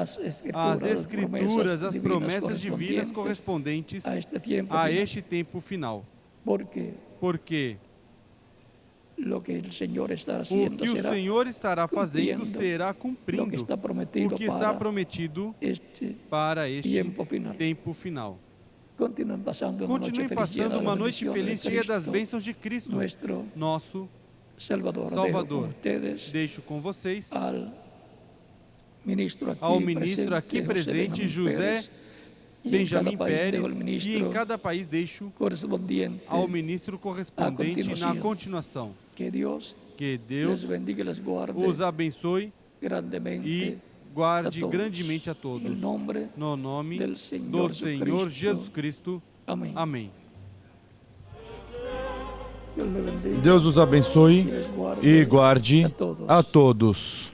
Speaker 3: as Escrituras, as promessas divinas correspondentes a este tempo final. Porque o que o Senhor estará fazendo será cumprindo o que está prometido para este tempo final. Continuem passando uma noite feliz, cheia das bênçãos de Cristo, nosso Salvador. Deixo com vocês ao ministro aqui presente, José Benjamin Pérez, e em cada país deixo ao ministro correspondente na continuação. Que Deus os abençoe e guarde grandemente a todos. No nome do Senhor Jesus Cristo. Amém.
Speaker 2: Deus os abençoe e guarde a todos.